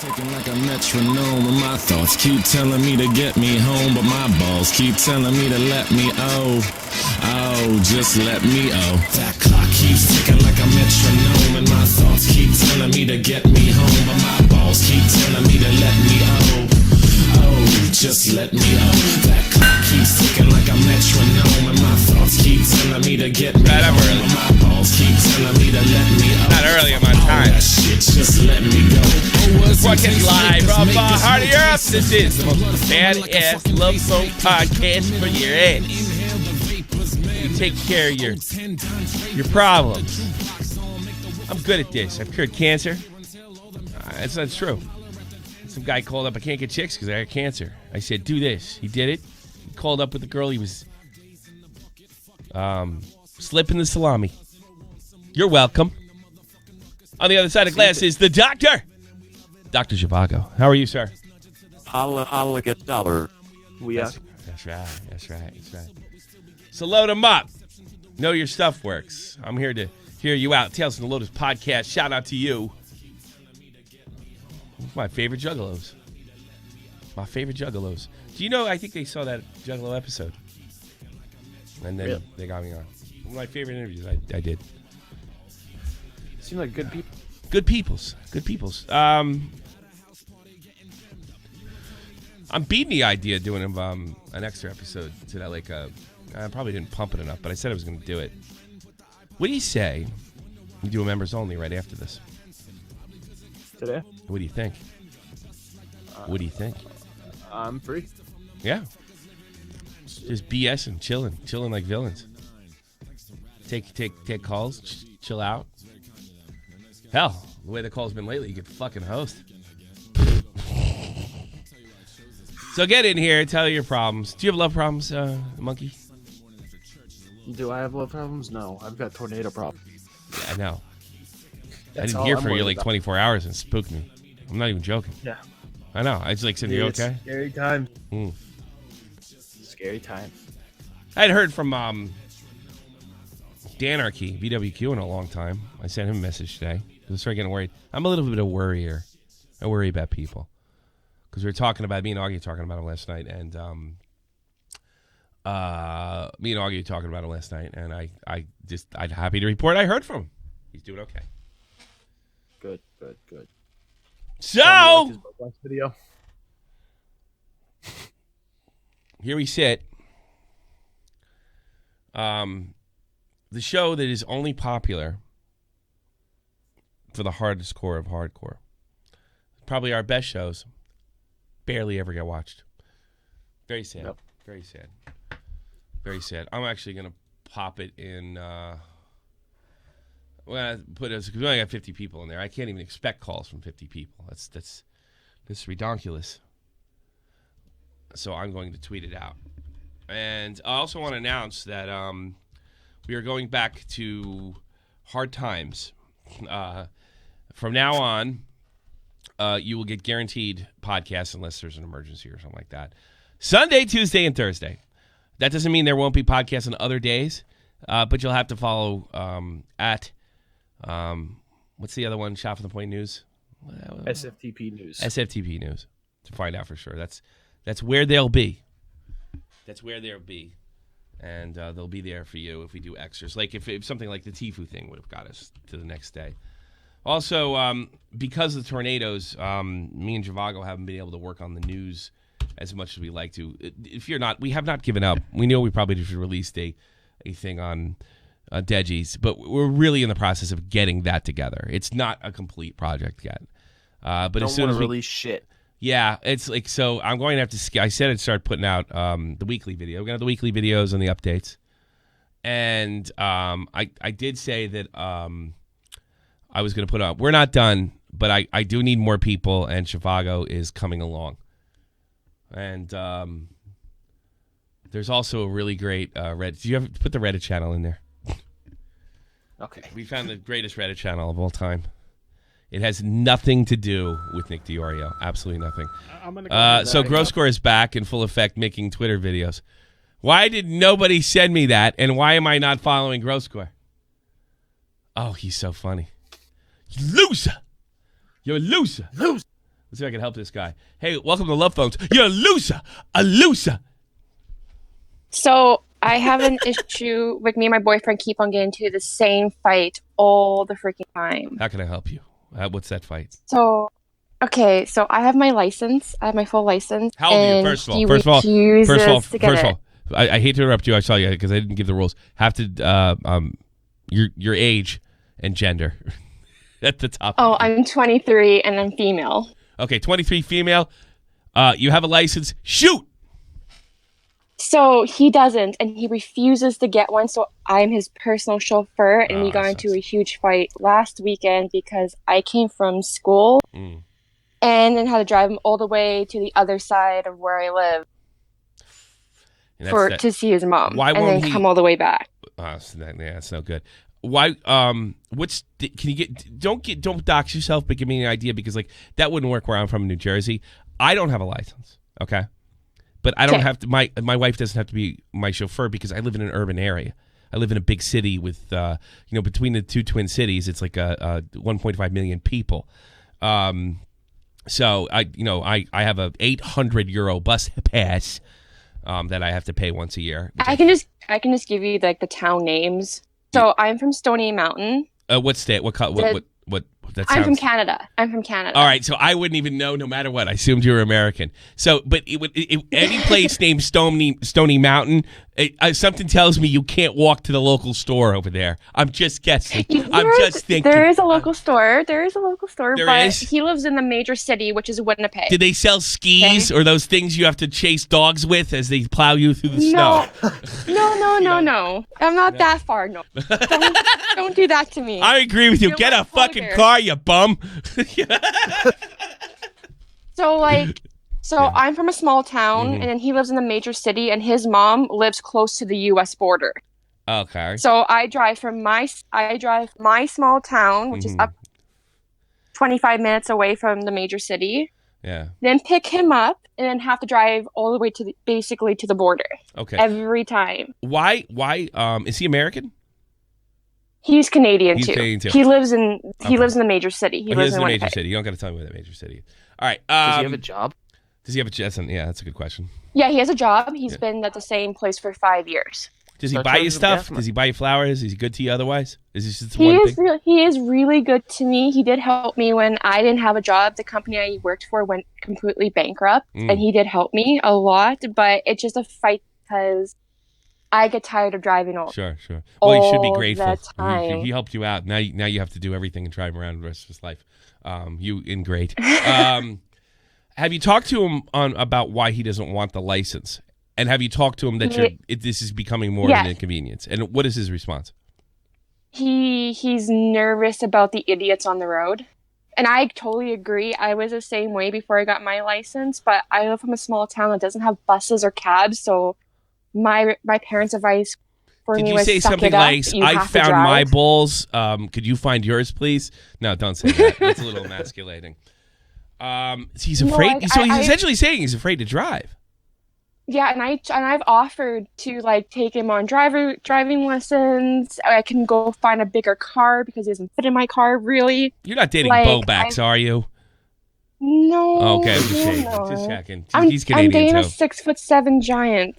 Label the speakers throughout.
Speaker 1: ticking like a metronome, and my thoughts keep telling me to get me home, but my balls keep telling me to let me just let me That clock keeps ticking like a metronome, and my thoughts keep telling me to get me home, but my balls keep telling me to let me just let me That clock keeps ticking like a metronome, and my thoughts keep telling me to get me home, but my balls keep telling me to let me
Speaker 2: Not early on my time.
Speaker 1: That shit, just let me go.
Speaker 2: Broadcast live from the heart of Europe. This is the most badass love song podcast for your ass. You take care of your problems. I'm good at this. I've cured cancer. That's not true. Some guy called up, I can't get chicks because I got cancer. I said, do this. He did it. He called up with the girl. He was slipping the salami. You're welcome. On the other side of the glass is the doctor. Dr. Zhivago. How are you, sir?
Speaker 3: I'll get dollar.
Speaker 2: That's right. So load them up. Know your stuff works. I'm here to hear you out. Tales from the Lotus podcast. Shout out to you. My favorite juggalos. Do you know, I think they saw that Juggalo episode. And then they got me on. One of my favorite interviews I did.
Speaker 4: Seem like good people.
Speaker 2: Good peoples. I'm beating the idea of doing an extra episode to that. Like, I probably didn't pump it enough, but I said I was going to do it. What do you say we do a members only right after this?
Speaker 4: Today?
Speaker 2: What do you think?
Speaker 4: I'm free.
Speaker 2: Yeah. Just BSing, chilling like villains. Take calls, chill out. Hell, the way the call's been lately, you could fucking host. So get in here, tell your problems. Do you have love problems, Monkey?
Speaker 4: Do I have love problems? No, I've got tornado problems.
Speaker 2: Yeah, I know.
Speaker 4: That's
Speaker 2: I didn't hear from you like 24 hours and spooked me. I'm not even joking.
Speaker 4: Yeah.
Speaker 2: I know. I just like said, you okay?
Speaker 4: Scary time.
Speaker 2: Mm.
Speaker 4: Scary time.
Speaker 2: I had heard from Danarchy, VWQ, in a long time. I sent him a message today. I started getting worried. I'm a little bit of a worrier. I worry about people. Because we were talking about, me and Augie were talking about him last night, and I'm happy to report I heard from him. He's doing okay.
Speaker 4: Good.
Speaker 2: So,
Speaker 4: last video.
Speaker 2: Here we sit. The show that is only popular for the hardest core of hardcore. Probably our best shows. Barely ever get watched. Very sad.
Speaker 4: Yep.
Speaker 2: Very sad. I'm actually going to pop it in... Well, because we only got 50 people in there. I can't even expect calls from 50 people. That's ridiculous. So I'm going to tweet it out. And I also want to announce that we are going back to hard times. From now on, you will get guaranteed podcasts unless there's an emergency or something like that. Sunday, Tuesday, and Thursday. That doesn't mean there won't be podcasts on other days, but you'll have to follow at... what's the other one? Shot from the Point News?
Speaker 4: SFTP News.
Speaker 2: SFTP News. To find out for sure. That's where they'll be. And they'll be there for you if we do extras. Like if something like the Tfue thing would have got us to the next day. Also, because of the tornadoes, me and Zhivago haven't been able to work on the news as much as we like to. We have not given up. We know we probably should release a thing on Deji's, but we're really in the process of getting that together. It's not a complete project yet. But
Speaker 4: don't
Speaker 2: as soon as we
Speaker 4: release shit.
Speaker 2: Yeah, it's like, so I'm going to have to, I said I'd start putting out the weekly video. We're going to have the weekly videos and the updates. And I did say that I was going to put up, we're not done, but I do need more people, and Zhivago is coming along. And there's also a really great Reddit. Do you have put the Reddit channel in there?
Speaker 4: Okay.
Speaker 2: We found the greatest Reddit channel of all time. It has nothing to do with Nick Diorio. Absolutely nothing.
Speaker 4: I'm gonna go
Speaker 2: so Groscore is back in full effect making Twitter videos. Why did nobody send me that? And why am I not following Groscore? Oh, he's so funny. You loser. You're a loser. Let's see if I can help this guy. Hey, welcome to Love Phones. You're a loser. A loser.
Speaker 5: So I have an issue with me and my boyfriend keep on getting into the same fight all the freaking time.
Speaker 2: How can I help you? What's that fight?
Speaker 5: So, okay, so I have my license. I have my full license.
Speaker 2: How old are you? First of all, I hate to interrupt you. I saw you because I didn't give the rules. Have to your age and gender at the top.
Speaker 5: Oh, I'm 23 and I'm female.
Speaker 2: Okay, 23 female. You have a license. Shoot.
Speaker 5: So he doesn't, and he refuses to get one. So I'm his personal chauffeur, and we got into a huge fight last weekend because I came from school and then had to drive him all the way to the other side of where I live to see his mom.
Speaker 2: Why
Speaker 5: and
Speaker 2: won't
Speaker 5: then
Speaker 2: he
Speaker 5: come all the way back?
Speaker 2: That's no good. Why? Can you get? Don't dox yourself, but give me an idea because like that wouldn't work where I'm from in New Jersey. I don't have a license. Okay. But I don't have to. My wife doesn't have to be my chauffeur because I live in an urban area. I live in a big city with, between the two twin cities, it's like a 1.5 million people. So I have a €800 bus pass that I have to pay once a year.
Speaker 5: I can just give you like the town names. So I'm from Stony Mountain.
Speaker 2: What state? What? That sounds...
Speaker 5: I'm from Canada.
Speaker 2: All right, so I wouldn't even know no matter what. I assumed you were American. So, but any place named Stony Mountain, something tells me you can't walk to the local store over there. I'm just guessing. I'm just thinking.
Speaker 5: There is a local store. There
Speaker 2: There is?
Speaker 5: He lives in the major city, which is Winnipeg.
Speaker 2: Did they sell skis or those things you have to chase dogs with as they plow you through the snow?
Speaker 5: No. I'm not that far. No. Don't do that to me.
Speaker 2: I agree with you. Get a fucking car, you bum.
Speaker 5: So I'm from a small town, and then he lives in the major city, and his mom lives close to the U.S. border.
Speaker 2: Okay.
Speaker 5: So I drive my small town, which is up 25 minutes away from the major city.
Speaker 2: Yeah.
Speaker 5: Then pick him up, and then have to drive all the way to basically to the border.
Speaker 2: Okay.
Speaker 5: Every time.
Speaker 2: Why? Is he American?
Speaker 5: He's Canadian
Speaker 2: He's
Speaker 5: too.
Speaker 2: Canadian too.
Speaker 5: He lives in the major city. He lives in
Speaker 2: the
Speaker 5: Winnipeg.
Speaker 2: major city. You don't got to tell me where that major city is. All right.
Speaker 4: Does he have a job?
Speaker 2: Does he have a job? Yeah, that's a good question.
Speaker 5: Yeah, he has a job. He's been at the same place for 5 years.
Speaker 2: Does he buy you stuff? Does he buy you flowers? Is he good to you otherwise? Is this just
Speaker 5: He
Speaker 2: one
Speaker 5: is
Speaker 2: thing?
Speaker 5: he is really good to me. He did help me when I didn't have a job. The company I worked for went completely bankrupt, and he did help me a lot. But it's just a fight because I get tired of driving all.
Speaker 2: Sure. Well, you should be grateful.
Speaker 5: The time.
Speaker 2: He helped you out. Now you have to do everything and drive him around the rest of his life. You ingrate. Have you talked to him about why he doesn't want the license? And have you talked to him that this is becoming more of an inconvenience? And what is his response?
Speaker 5: He's nervous about the idiots on the road. And I totally agree. I was the same way before I got my license, but I live from a small town that doesn't have buses or cabs, so my parents' advice for me was
Speaker 2: Did you say
Speaker 5: suck
Speaker 2: something
Speaker 5: it up.
Speaker 2: like,
Speaker 5: You
Speaker 2: I
Speaker 5: have to
Speaker 2: found
Speaker 5: drive.
Speaker 2: my balls, could you find yours, please? No, don't say that. That's a little emasculating. He's afraid. He's essentially saying he's afraid to drive.
Speaker 5: Yeah, and I've offered to like take him on driving lessons. I can go find a bigger car because he doesn't fit in my car really.
Speaker 2: You're not dating Bowbacks, are you?
Speaker 5: No.
Speaker 2: Okay,
Speaker 5: no.
Speaker 2: just checking.
Speaker 5: I'm
Speaker 2: He's Canadian
Speaker 5: dating
Speaker 2: too.
Speaker 5: a 6'7" giant.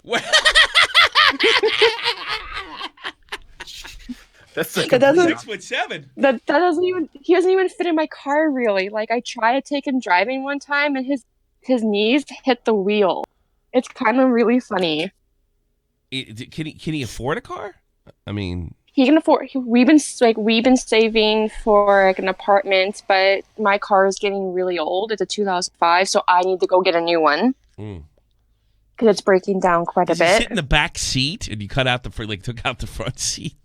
Speaker 4: That's
Speaker 5: That doesn't
Speaker 2: 6'7".
Speaker 5: that doesn't even he doesn't even fit in my car really. Like I tried to take him driving one time and his knees hit the wheel. It's kind of really funny.
Speaker 2: Can he afford a car? I mean,
Speaker 5: he can afford. We've been saving for like an apartment, but my car is getting really old. It's a 2005, so I need to go get a new one because it's breaking down quite a bit.
Speaker 2: Does he sit in the back seat and you took out the front seat?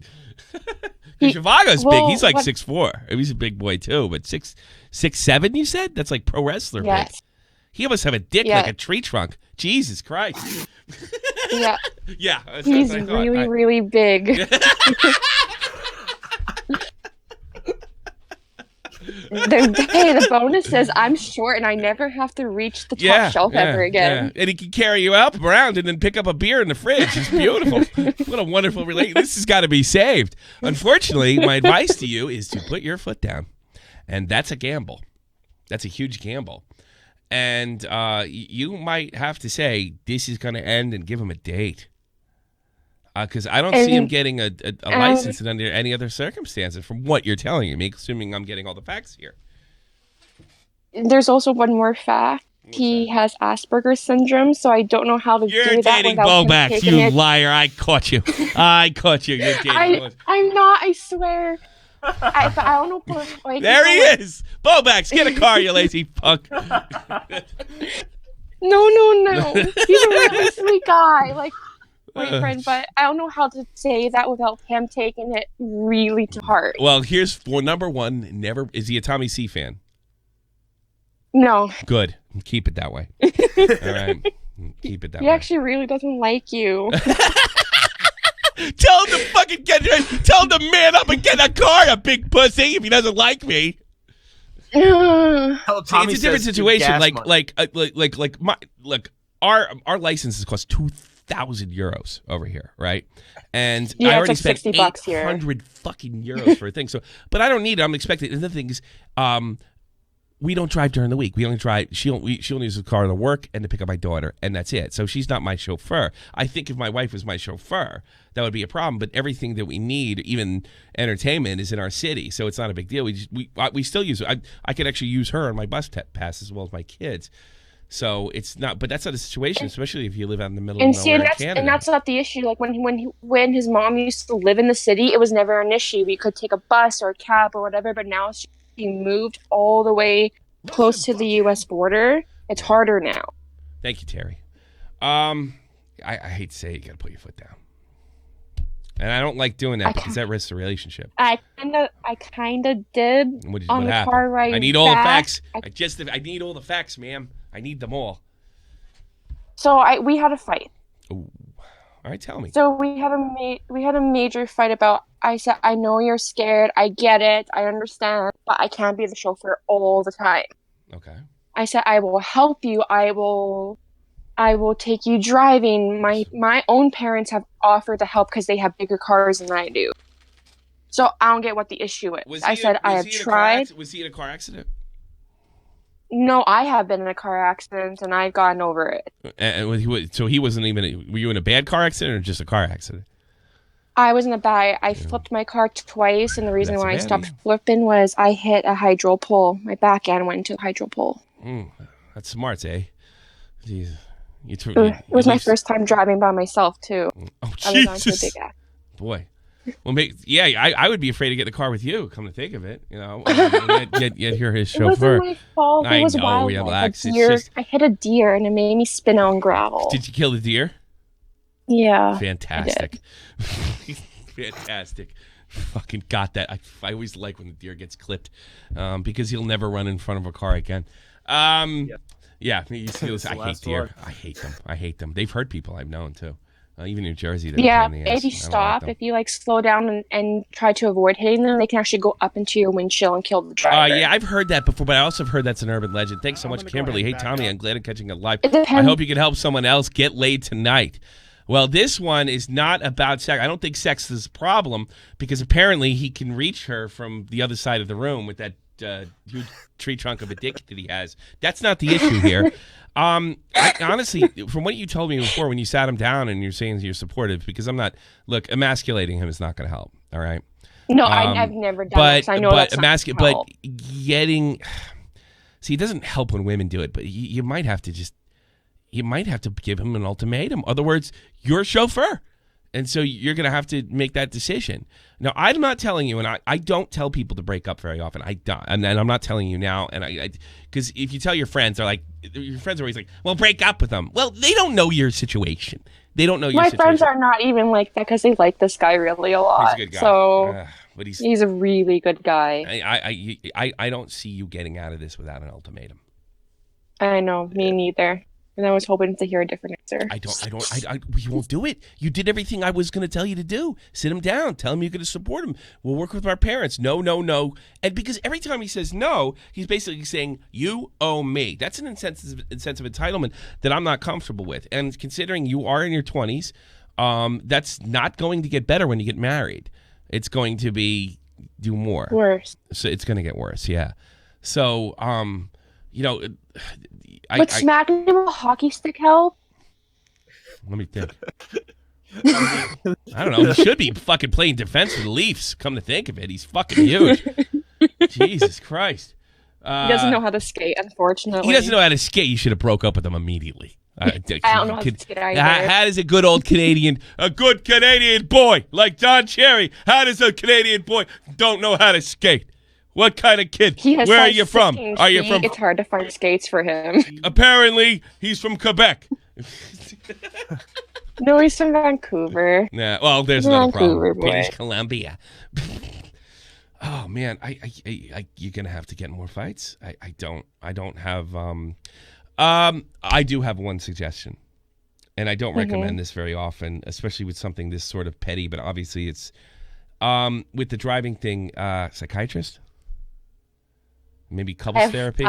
Speaker 2: Zhivago's big. He's like 6'4". He's a big boy too, but 6'7". You said that's like pro wrestler.
Speaker 5: Yes.
Speaker 2: Big. He must have a dick like a tree trunk. Jesus Christ.
Speaker 5: Yeah.
Speaker 2: Yeah.
Speaker 5: He's really, really big. The bonus is I'm short and I never have to reach the top shelf ever again.
Speaker 2: Yeah. And he can carry you up around and then pick up a beer in the fridge. It's beautiful. What a wonderful relationship. This has got to be saved. Unfortunately, my advice to you is to put your foot down. And that's a gamble. That's a huge gamble. And you might have to say this is going to end and give him a date. Because I don't see him getting a license under any other circumstances from what you're telling me, assuming I'm getting all the facts here.
Speaker 5: There's also one more fact. He has Asperger's syndrome, so I don't know how to
Speaker 2: You're
Speaker 5: do that
Speaker 2: dating
Speaker 5: without him
Speaker 2: Bobax,
Speaker 5: taking
Speaker 2: you
Speaker 5: it.
Speaker 2: liar. I caught you. I caught you. You're dating
Speaker 5: I'm not, I swear. I don't know. Like,
Speaker 2: There he is. Bobax, get a car, you lazy fuck.
Speaker 5: No. He's a really sweet guy, like boyfriend, but I don't know how to say that without him taking it really to heart.
Speaker 2: Well, here's for number one. Never is he a Tommy C fan?
Speaker 5: No.
Speaker 2: Good. Keep it that way. All right. Keep it that way.
Speaker 5: He actually really doesn't like you.
Speaker 2: Tell him to fucking tell him to man up and get a car, you big pussy, if he doesn't like me. See, it's a different situation. Our licenses cost 2,000 euros over here, right? And I already spent
Speaker 5: $60 here.
Speaker 2: 800 fucking euros for a thing. So, but I don't need it. I'm expecting. And the thing is, we don't drive during the week. We only drive. She only uses the car to work and to pick up my daughter, and that's it. So she's not my chauffeur. I think if my wife was my chauffeur, that would be a problem. But everything that we need, even entertainment, is in our city, so it's not a big deal. We still use it. I could actually use her on my bus pass as well as my kids. So it's not. But that's not a situation, especially if you live out in the middle of nowhere in Canada.
Speaker 5: And that's not the issue. Like when his mom used to live in the city, it was never an issue. We could take a bus or a cab or whatever. But now she moved all the way close to the U.S. border. It's harder now.
Speaker 2: Thank you, Terry. I hate to say it, you got to put your foot down. And I don't like doing that because that risks the relationship.
Speaker 5: I kind of did on the car ride.
Speaker 2: I need all the
Speaker 5: back.
Speaker 2: facts. I need all the facts, ma'am. I need them all.
Speaker 5: So we had a fight.
Speaker 2: Ooh. All right, tell me.
Speaker 5: So we had a major fight about. I said, I know you're scared. I get it. I understand, but I can't be the chauffeur all the time.
Speaker 2: Okay.
Speaker 5: I said, I will help you. I will take you driving. My own parents have offered to help because they have bigger cars than I do. So I don't get what the issue is. I said, I have tried.
Speaker 2: Was he in a car accident?
Speaker 5: No, I have been in a car accident and I've gotten over it.
Speaker 2: So he wasn't even. Were you in a bad car accident or just a car accident?
Speaker 5: I was in a bad. I flipped my car twice, and the reason why I stopped flipping was I hit a hydro pole. My back end went into a hydro pole.
Speaker 2: That's smart, eh? Jeez.
Speaker 5: It was my first time driving by myself too.
Speaker 2: Oh,
Speaker 5: I was on to a
Speaker 2: Jesus.
Speaker 5: big ass.
Speaker 2: Boy. Well, I would be afraid to get in the car with you. Come to think of it, get here his chauffeur.
Speaker 5: It wasn't my fault. It was wild.
Speaker 2: Relax.
Speaker 5: I hit a deer and it made me spin on gravel.
Speaker 2: Did you kill the deer?
Speaker 5: Yeah.
Speaker 2: Fantastic. Fantastic. Fucking got that. I always like when the deer gets clipped because he'll never run in front of a car again. Yeah. You see those, I hate deer. I hate them. They've hurt people I've known too. Even in Jersey.
Speaker 5: If you stop, if you slow down and try to avoid hitting them, they can actually go up into your windshield and kill the driver.
Speaker 2: Yeah, I've heard that before, but I also have heard that's an urban legend. Thanks so much, Kimberly. Hey, Tommy, I'm glad I'm catching it live. I hope you can help someone else get laid tonight. Well, this one is not about sex. I don't think sex is a problem because apparently he can reach her from the other side of the room with that huge tree trunk of a dick that he has. That's not the issue here. Honestly, from what you told me before when you sat him down and you're saying you're supportive, because I'm not, emasculating him is not going to help. All right.
Speaker 5: No, I've never done that. I know that's not gonna help.
Speaker 2: But getting, see, it doesn't help when women do it, but you might have to give him an ultimatum. In other words, you're a chauffeur. And so you're going to have to make that decision. Now, I'm not telling you, and I don't tell people to break up very often. I don't. And I'm not telling you now. And because if you tell your friends, your friends are always like, well, break up with them. Well, they don't know your situation. They don't know your situation.
Speaker 5: My friends are not even like that because they like this guy really a lot.
Speaker 2: He's a good guy.
Speaker 5: So
Speaker 2: but
Speaker 5: he's a really good guy.
Speaker 2: I don't see you getting out of this without an ultimatum.
Speaker 5: I know. Me neither. And I was hoping to hear a different answer.
Speaker 2: We won't do it. You did everything I was going to tell you to do. Sit him down. Tell him you're going to support him. We'll work with our parents. No. And because every time he says no, he's basically saying, you owe me. That's an sense of entitlement that I'm not comfortable with. And considering you are in your 20s, that's not going to get better when you get married. It's going to do more.
Speaker 5: Worse.
Speaker 2: So it's going to get worse, yeah. So,
Speaker 5: Would smacking him with a hockey stick help?
Speaker 2: Let me think. I don't know. He should be fucking playing defense for the Leafs. Come to think of it, he's fucking huge. Jesus Christ.
Speaker 5: He doesn't know how to skate, unfortunately.
Speaker 2: He doesn't know how to skate. You should have broke up with him immediately.
Speaker 5: I don't know how to skate either.
Speaker 2: How does a good Canadian boy like Don Cherry, how does a Canadian boy don't know how to skate? What kind of kid? Where are you from? Are you from?
Speaker 5: It's hard to find skates for him.
Speaker 2: Apparently, he's from Quebec.
Speaker 5: No, he's from Vancouver.
Speaker 2: Nah, well, there's another problem.
Speaker 5: Boy.
Speaker 2: British Columbia. Oh man, you're gonna have to get more fights. I don't have. I do have one suggestion, and I don't recommend this very often, especially with something this sort of petty. But obviously, it's with the driving thing. Psychiatrist, maybe couples therapy.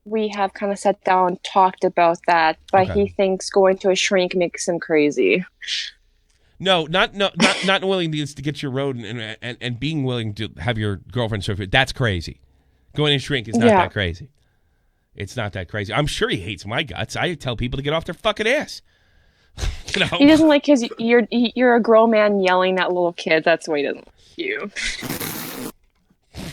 Speaker 2: We have kind of sat down and talked about that, but he thinks going to a shrink makes him crazy. No, not willing to get your road and being willing to have your girlfriend serve it. That's crazy. Going to shrink is not that crazy. It's not that crazy. I'm sure he hates my guts. I tell people to get off their fucking ass. You know?
Speaker 5: He doesn't like because you're a grown man yelling at little kids. That's why he doesn't like you.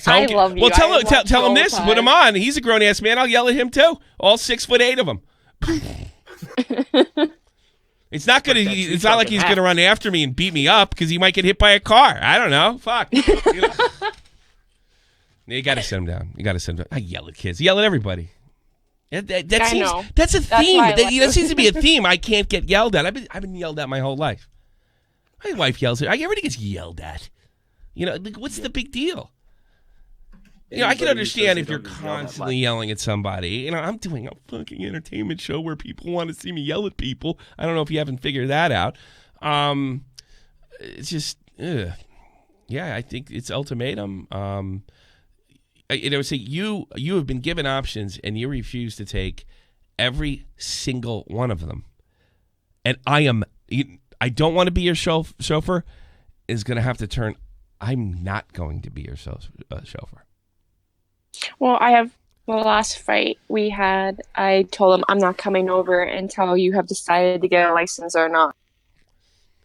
Speaker 5: I love you.
Speaker 2: Well, tell him this. Put him on. He's a grown ass man. I'll yell at him too. All 6'8" of them. It's not gonna. It's not like he's gonna run after me and beat me up because he might get hit by a car. I don't know. Fuck. You got to send him down. You got to send him down. I yell at kids. Yell at everybody. That's a theme. That seems to be a theme. I can't get yelled at. I've been yelled at my whole life. My wife yells at me. Everybody gets yelled at. You know, like, what's the big deal? You know, I can understand if you're constantly yelling at somebody. You know, I'm doing a fucking entertainment show where people want to see me yell at people. I don't know if you haven't figured that out. It's just, yeah, I think it's ultimatum. Say you have been given options and you refuse to take every single one of them. And I don't want to be your chauffeur. Is going to have to turn. I'm not going to be your chauffeur.
Speaker 5: Well, the last fight we had, I told him I'm not coming over until you have decided to get a license or not.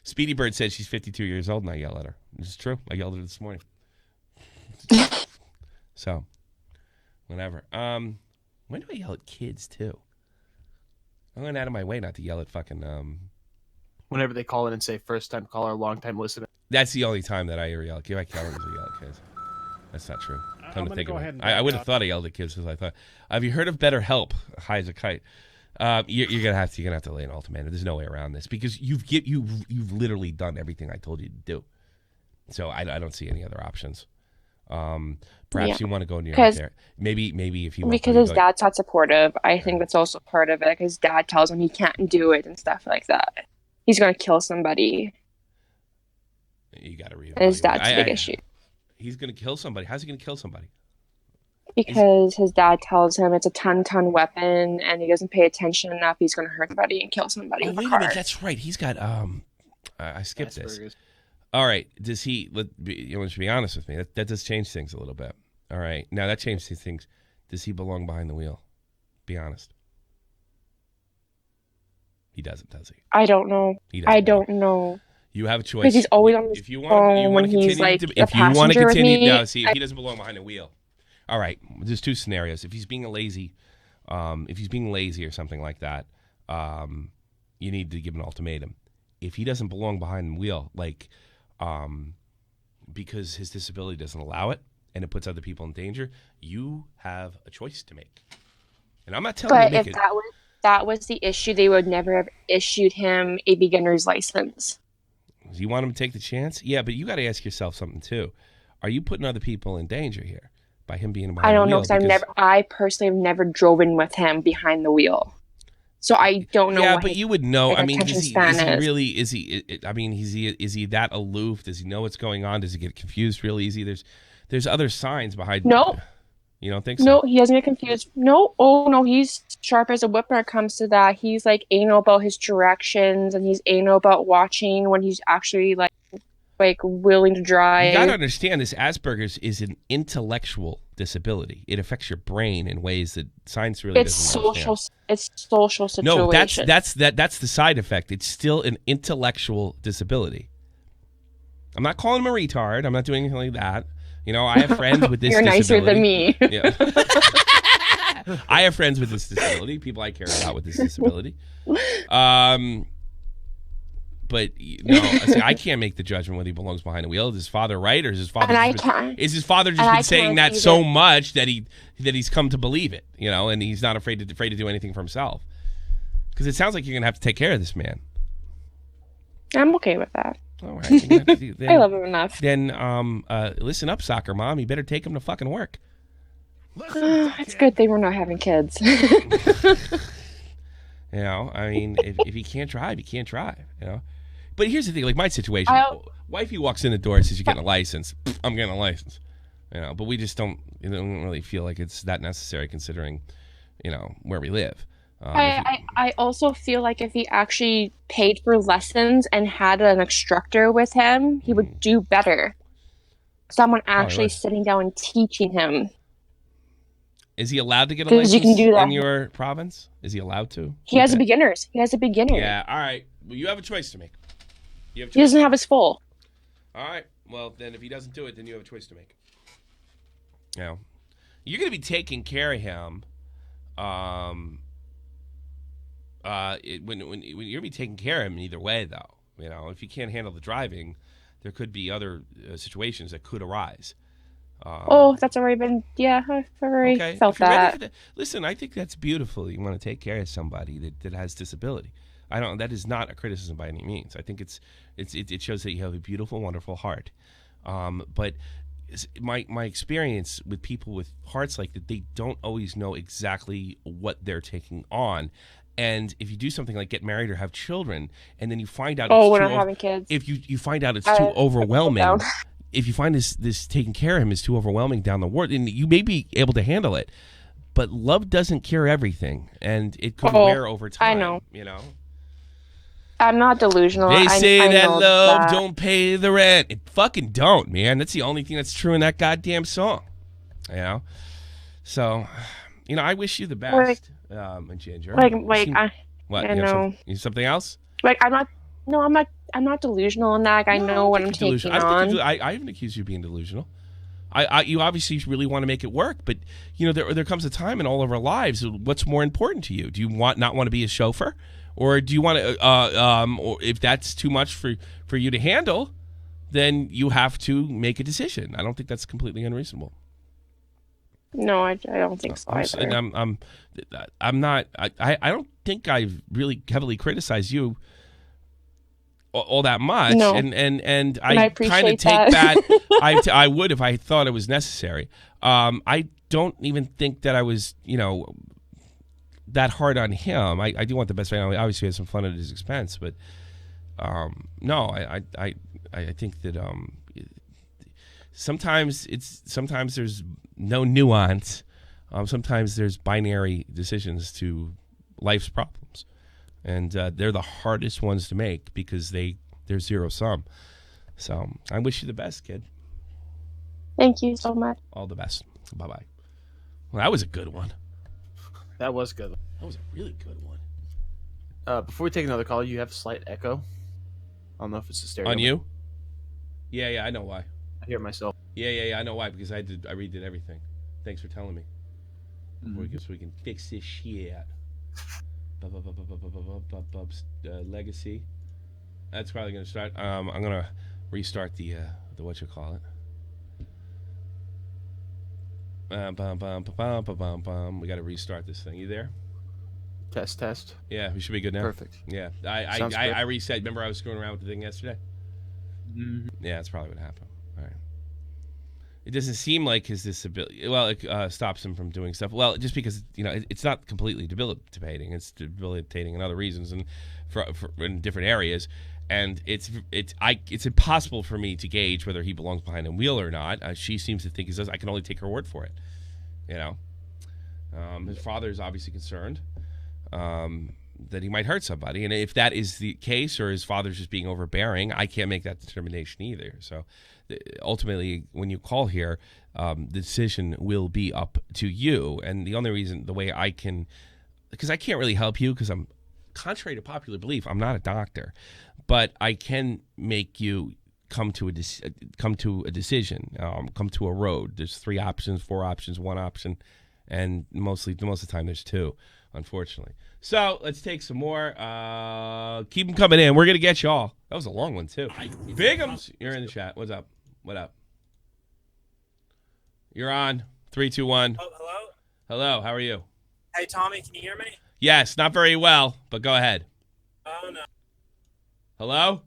Speaker 2: Speedy Bird said she's 52 years old and I yell at her. It's true. I yelled at her this morning. So, whatever. When do I yell at kids, too? I'm going out of my way not to yell at fucking...
Speaker 4: Whenever they call in and say first-time caller, long-time listener.
Speaker 2: That's the only time that I ever yell at kids. I can't usually yell at kids. That's not true. Come to think of it. I would have thought I yelled at kids because I thought, have you heard of BetterHelp? High as a kite. You're gonna have to lay an ultimatum. There's no way around this because you've literally done everything I told you to do. So I don't see any other options. Perhaps you want to go near there. Maybe if you want
Speaker 5: because his dad's not supportive. I think that's also part of it. Like his dad tells him he can't do it and stuff like that. He's gonna kill somebody.
Speaker 2: You got to read.
Speaker 5: His dad's a big issue.
Speaker 2: He's gonna kill somebody. How's he gonna kill somebody?
Speaker 5: Because his dad tells him it's a ton weapon, and he doesn't pay attention enough. He's gonna hurt somebody and kill somebody.
Speaker 2: Oh, wait a minute. That's right. He's got. I skipped this. All right. Does he? You want to be honest with me? That does change things a little bit. All right. Now that changes things. Does he belong behind the wheel? Be honest. He doesn't, does he?
Speaker 5: I don't know. I don't know.
Speaker 2: You have a choice.
Speaker 5: Because he's always on his phone when he's like a passenger with me.
Speaker 2: No, see, if he doesn't belong behind the wheel. All right. There's two scenarios. If he's being lazy, or something like that, you need to give an ultimatum. If he doesn't belong behind the wheel, like, because his disability doesn't allow it and it puts other people in danger, you have a choice to make. And I'm not telling you to make it.
Speaker 5: But if that was the issue, they would never have issued him a beginner's license.
Speaker 2: Do you want him to take the chance? Yeah, but you got to ask yourself something too. Are you putting other people in danger here by him being behind the wheel?
Speaker 5: I don't know because I personally have never driven with him behind the wheel, so I don't know.
Speaker 2: Yeah, but you would know. I mean, is he that aloof? Does he know what's going on? Does he get confused real easy? There's other signs behind.
Speaker 5: No.
Speaker 2: You don't think so?
Speaker 5: No, he doesn't get confused. No, no, he's sharp as a whip when it comes to that. He's like anal about his directions, and he's anal about watching when he's actually like like willing to drive.
Speaker 2: You got to understand this Asperger's is an intellectual disability. It affects your brain in ways that science really doesn't understand.
Speaker 5: It's social situation.
Speaker 2: No, that's the side effect. It's still an intellectual disability. I'm not calling him a retard. I'm not doing anything like that. You know, I have friends with this
Speaker 5: You're
Speaker 2: disability.
Speaker 5: nicer than me.
Speaker 2: Yeah. I have friends with this disability, people I care about with this disability. But see, I can't make the judgment whether he belongs behind the wheel. Is his father right, or is his father just been saying that so much that he's come to believe it? You know, and he's not afraid to do anything for himself. Because it sounds like you're gonna have to take care of this man.
Speaker 5: I'm okay with that.
Speaker 2: All right,
Speaker 5: I love him enough.
Speaker 2: Then listen up, soccer mom. You better take him to fucking work.
Speaker 5: It's good they were not having kids.
Speaker 2: You know, I mean, if he can't drive, he can't drive. You know. But here's the thing, like my situation, wifey walks in the door and says, "You're getting a license." I'm getting a license, you know. But we just don't really feel like it's that necessary, considering, you know, where we live.
Speaker 5: I also feel like if he actually paid for lessons and had an instructor with him, he would do better. Someone actually sitting down and teaching him.
Speaker 2: Is he allowed to get a license in your province? Is he allowed to?
Speaker 5: He has a beginner's. He has a beginner.
Speaker 2: Yeah. All right. Well, you have a choice to make.
Speaker 5: He doesn't have his full.
Speaker 2: All right. Well, then if he doesn't do it, then you have a choice to make. You know, you're going to be taking care of him. When you're going to be taking care of him either way, though. You know, if you can't handle the driving, there could be other situations that could arise.
Speaker 5: That's already been. Yeah, I've already felt that.
Speaker 2: Listen, I think that's beautiful. You want to take care of somebody that has disability. That is not a criticism by any means. I think it shows that you have a beautiful, wonderful heart. But my experience with people with hearts like that, they don't always know exactly what they're taking on. And if you do something like get married or have children, and then you find out
Speaker 5: we're not having kids.
Speaker 2: If you find out it's too overwhelming, if you find this taking care of him is too overwhelming down the road, and you may be able to handle it, but love doesn't cure everything, and it could wear over time.
Speaker 5: I know.
Speaker 2: You know.
Speaker 5: I'm not delusional.
Speaker 2: They say
Speaker 5: I
Speaker 2: that
Speaker 5: know
Speaker 2: love don't pay the rent. It fucking don't, man. That's the only thing that's true in that goddamn song. You know. So, you know, I wish you the best, Ginger.
Speaker 5: What?
Speaker 2: I know. Something else?
Speaker 5: Like I'm not delusional in that. Like, I know what I'm taking on.
Speaker 2: I haven't accused you of being delusional. You obviously really want to make it work, but you know there comes a time in all of our lives. What's more important to you? Do you not want to be a chauffeur, or do you want to? Or if that's too much for you to handle, then you have to make a decision. I don't think that's completely unreasonable.
Speaker 5: No, I don't think so either.
Speaker 2: I'm not. I don't think I've really heavily criticized you all that much,
Speaker 5: no.
Speaker 2: and I kind of take that. I would if I thought it was necessary. I don't even think that I was, you know, that hard on him. I do want the best. Obviously, he has some fun at his expense, but no, I think that sometimes there's no nuance. Sometimes there's binary decisions to life's problems. And they're the hardest ones to make because they're zero sum. So I wish you the best, kid.
Speaker 5: Thank you so much.
Speaker 2: All the best. Bye-bye. Well, that was a good one.
Speaker 4: That was good.
Speaker 2: That was a really good one.
Speaker 4: Before we take another call, you have slight echo. I don't know if it's the stereo.
Speaker 2: On you? Yeah, I know why.
Speaker 4: I hear myself.
Speaker 2: Yeah, I know why, because I redid everything. Thanks for telling me. So we can fix this shit. Legacy. That's probably going to start. I'm going to restart the what you call it. We got to restart this thing. You there?
Speaker 4: Test.
Speaker 2: Yeah, we should be good now.
Speaker 4: Perfect.
Speaker 2: Yeah, I reset. Remember I was screwing around with the thing yesterday?
Speaker 4: Mm-hmm.
Speaker 2: Yeah, that's probably what happened. All right. It doesn't seem like his disability. Well, it stops him from doing stuff. Well, just because it's not completely debilitating. It's debilitating in other reasons and for in different areas. And it's impossible for me to gauge whether he belongs behind a wheel or not. She seems to think he does. I can only take her word for it. You know, his father is obviously concerned. that he might hurt somebody. And if that is the case, or his father's just being overbearing, I can't make that determination either. So ultimately, when you call here, the decision will be up to you. And the only reason, the way I can, because I can't really help you, because I'm, contrary to popular belief, I'm not a doctor, but I can make you come to a decision, come to a road. There's 3 options, 4 options, 1 option, and most of the time there's 2, unfortunately. So let's take some more. Keep them coming in. We're gonna get you all. That was a long one too. Bigums, you're in the chat. What's up? What up? You're on. 3, 2, 1.
Speaker 6: Oh, hello?
Speaker 2: Hello. How are you?
Speaker 6: Hey, Tommy, can you hear me?
Speaker 2: Yes, not very well, but go ahead.
Speaker 6: Oh, no.
Speaker 2: Hello?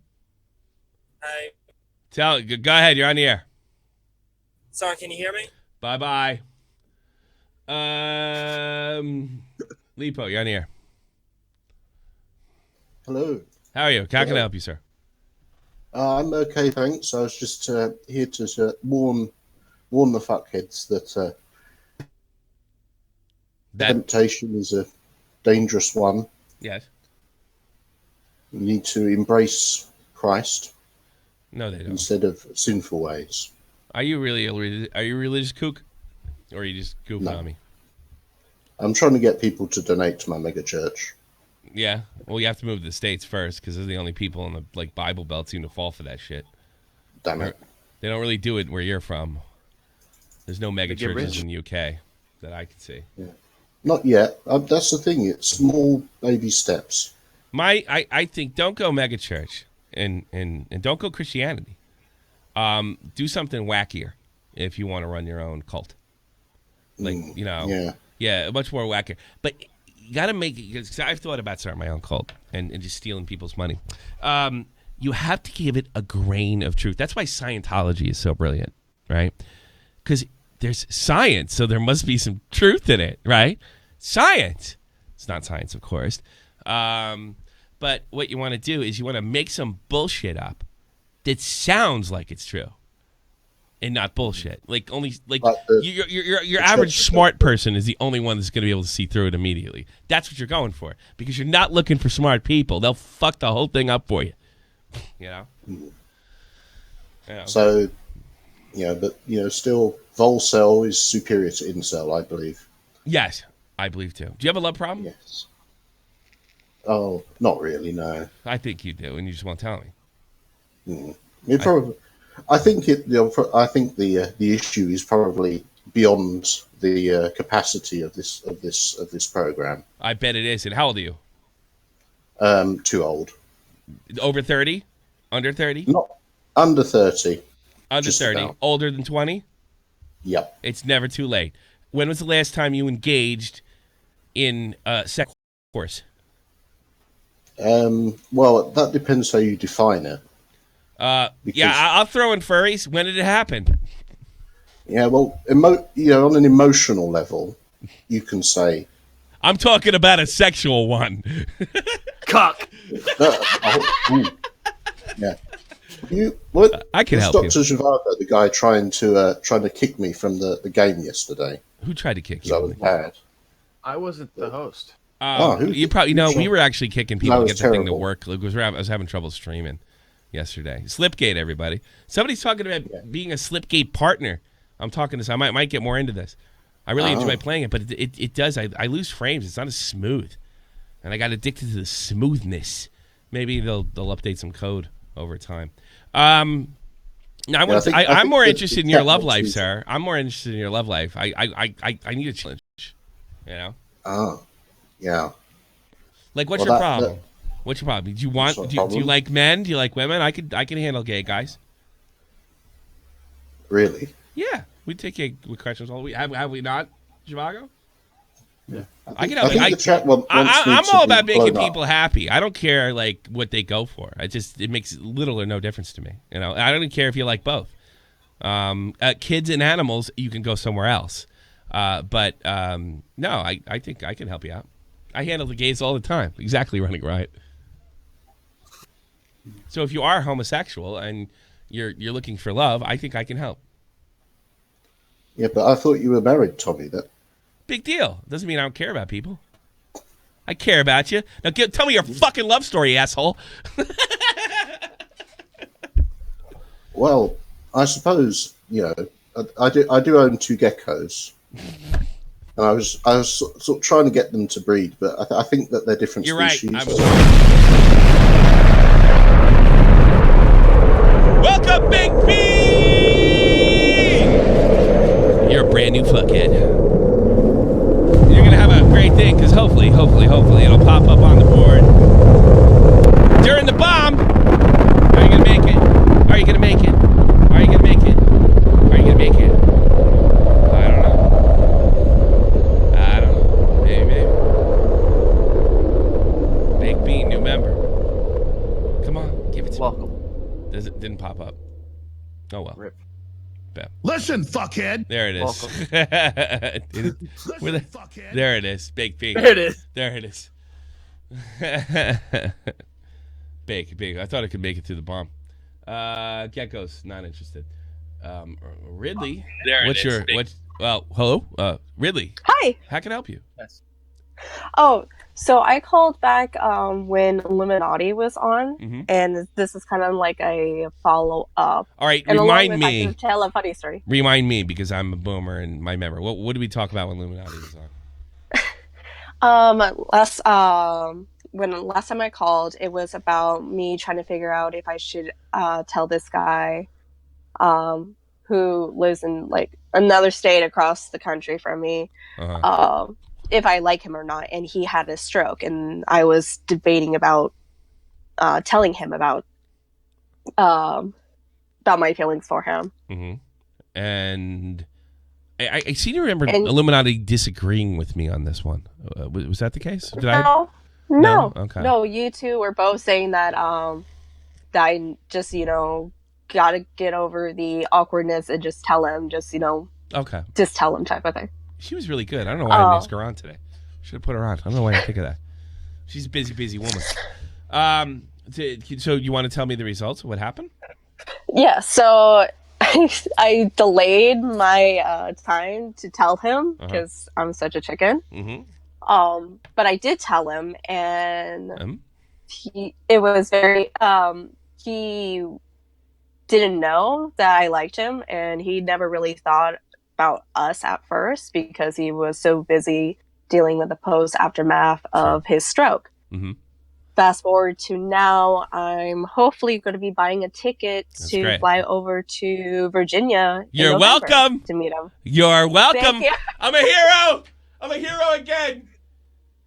Speaker 6: Hey.
Speaker 2: Go ahead. You're on the air.
Speaker 6: Sorry, can you hear me?
Speaker 2: Bye-bye. Lipo, you're on the air.
Speaker 7: Hello.
Speaker 2: How are you? How can I help you, sir?
Speaker 7: I'm okay, thanks. I was just here to warn the fuckheads that temptation is a dangerous one.
Speaker 2: Yes.
Speaker 7: You need to embrace Christ.
Speaker 2: No, they don't.
Speaker 7: Instead of sinful ways.
Speaker 2: Are you really a religious kook? Or are you just goofing on me?
Speaker 7: I'm trying to get people to donate to my mega church.
Speaker 2: Yeah. Well, you have to move to the States first, because they're the only people in the Bible Belt seem to fall for that shit.
Speaker 7: Damn it.
Speaker 2: They don't really do it where you're from. There's no mega
Speaker 4: get
Speaker 2: churches
Speaker 4: rich.
Speaker 2: in the UK that I can see.
Speaker 7: Yeah. Not yet. That's the thing. It's small baby steps.
Speaker 2: I think don't go mega church and don't go Christianity. Do something wackier if you want to run your own cult. Like, much more wackier. But you got to make it, because I've thought about starting my own cult and just stealing people's money. You have to give it a grain of truth. That's why Scientology is so brilliant, right? Because there's science, so there must be some truth in it, right? Science. It's not science, of course. But what you want to do is you want to make some bullshit up that sounds like it's true and not bullshit. Your average smart person is the only one that's going to be able to see through it immediately. That's what you're going for, because you're not looking for smart people. They'll fuck the whole thing up for you. You know?
Speaker 7: So, but still, Volcel is superior to Incel, I believe.
Speaker 2: Yes, I believe too. Do you have a love problem?
Speaker 7: Yes. Oh, not really, no.
Speaker 2: I think you do, and you just won't tell me.
Speaker 7: I think the issue is probably beyond the capacity of this program.
Speaker 2: I bet it is. And how old are you?
Speaker 7: Too old.
Speaker 2: Over 30? Under 30?
Speaker 7: Not under 30.
Speaker 2: Under 30.
Speaker 7: About.
Speaker 2: Older than 20?
Speaker 7: Yep.
Speaker 2: It's never too late. When was the last time you engaged in sex course?
Speaker 7: Well, that depends how you define it.
Speaker 2: I'll throw in furries. When did it happen?
Speaker 7: Yeah, well, on an emotional level, you can say.
Speaker 2: I'm talking about a sexual one.
Speaker 4: Cock.
Speaker 7: Yeah.
Speaker 2: I can help you.
Speaker 7: Dr. Zhivago, the guy trying to kick me from the game yesterday.
Speaker 2: Who tried to kick you?
Speaker 7: That was bad.
Speaker 4: I wasn't the host.
Speaker 2: You probably know we were actually kicking people to get the thing to
Speaker 7: terrible.
Speaker 2: work. I was having trouble streaming yesterday. Slipgate, everybody. Somebody's talking about being a Slipgate partner. I'm talking to. I might get more into this. I really enjoy playing it, but it does. I lose frames. It's not as smooth, and I got addicted to the smoothness. Maybe they'll update some code over time. I'm more interested in your love life, sir. I'm more interested in your love life. I need a challenge. You know.
Speaker 7: Oh, yeah.
Speaker 2: Like, what's your problem? What's your problem? Do you like men? Do you like women? I can handle gay guys.
Speaker 7: Really?
Speaker 2: Yeah, we take gay questions all the week. Have we not, Zhivago?
Speaker 7: Yeah.
Speaker 2: I can help. I'm all about making people happy. I don't care like what they go for. It makes little or no difference to me. You know, I don't even care if you like both. Kids and animals, you can go somewhere else. But no, I think I can help you out. I handle the gays all the time. Exactly, Running Riot. So if you are homosexual and you're looking for love, I think I can help.
Speaker 7: Yeah, but I thought you were married, Tommy. That
Speaker 2: big deal. Doesn't mean I don't care about people. I care about you. Now, tell me your fucking love story, asshole.
Speaker 7: Well, I suppose I do own 2 geckos, and I was sort of trying to get them to breed, but I think that they're different
Speaker 2: You're
Speaker 7: species.
Speaker 2: right. Welcome, Big P! You're a brand new fuckhead. You're going to have a great thing, because hopefully, it'll pop up on the board. During the bomb, are you going to make it? Are you going to make it? Are you going to make it? Are you going to make it? I don't know. Maybe. Big B, new member. Come on, give it to me.
Speaker 4: Welcome.
Speaker 2: Didn't pop up. Oh, well.
Speaker 4: Rip.
Speaker 8: Listen, fuckhead.
Speaker 2: There it is.
Speaker 8: Listen, fuckhead.
Speaker 2: There it is. Big B.
Speaker 4: There it is.
Speaker 2: There it is. Big. I thought I could make it through the bomb. Gecko's not interested. Ridley.
Speaker 6: There
Speaker 2: what's
Speaker 6: it is.
Speaker 2: Hello? Ridley.
Speaker 5: Hi.
Speaker 2: How can I help you?
Speaker 5: Oh, so I called back when Illuminati was on,
Speaker 2: Mhm.
Speaker 5: and this is kind of like a follow-up.
Speaker 2: All right,
Speaker 5: And along
Speaker 2: remind
Speaker 5: with, I
Speaker 2: me.
Speaker 5: can tell a funny story.
Speaker 2: Remind me, because I'm a boomer and my memory. What did we talk about when Illuminati was on?
Speaker 5: Last time I called, it was about me trying to figure out if I should tell this guy who lives in like another state across the country from me if I like him or not. And he had a stroke, and I was debating about telling him about my feelings for him.
Speaker 2: Mm-hmm. And I seem to remember
Speaker 5: And-
Speaker 2: Illuminati disagreeing with me on this one. Was that the case? Did I?
Speaker 5: No.
Speaker 2: Okay.
Speaker 5: No, you two were both saying that that I just, gotta get over the awkwardness and just tell him,
Speaker 2: Okay.
Speaker 5: just tell him type of thing.
Speaker 2: She was really good. I don't know why I didn't ask her on today. Should have put her on. I don't know why I didn't think of that. She's a busy woman. So you want to tell me the results of what happened?
Speaker 5: Yeah, so I delayed my time to tell him because I'm such a chicken.
Speaker 2: Mm-hmm.
Speaker 5: But I did tell him, and it was very he didn't know that I liked him, and he never really thought about us at first because he was so busy dealing with the post aftermath of his stroke.
Speaker 2: Mm-hmm.
Speaker 5: Fast forward to now, I'm hopefully going to be buying a ticket to
Speaker 2: great.
Speaker 5: fly over to Virginia.
Speaker 2: You're
Speaker 5: in November
Speaker 2: welcome.
Speaker 5: to meet him.
Speaker 2: You're welcome.
Speaker 5: Thank you.
Speaker 2: I'm a hero. I'm a hero again.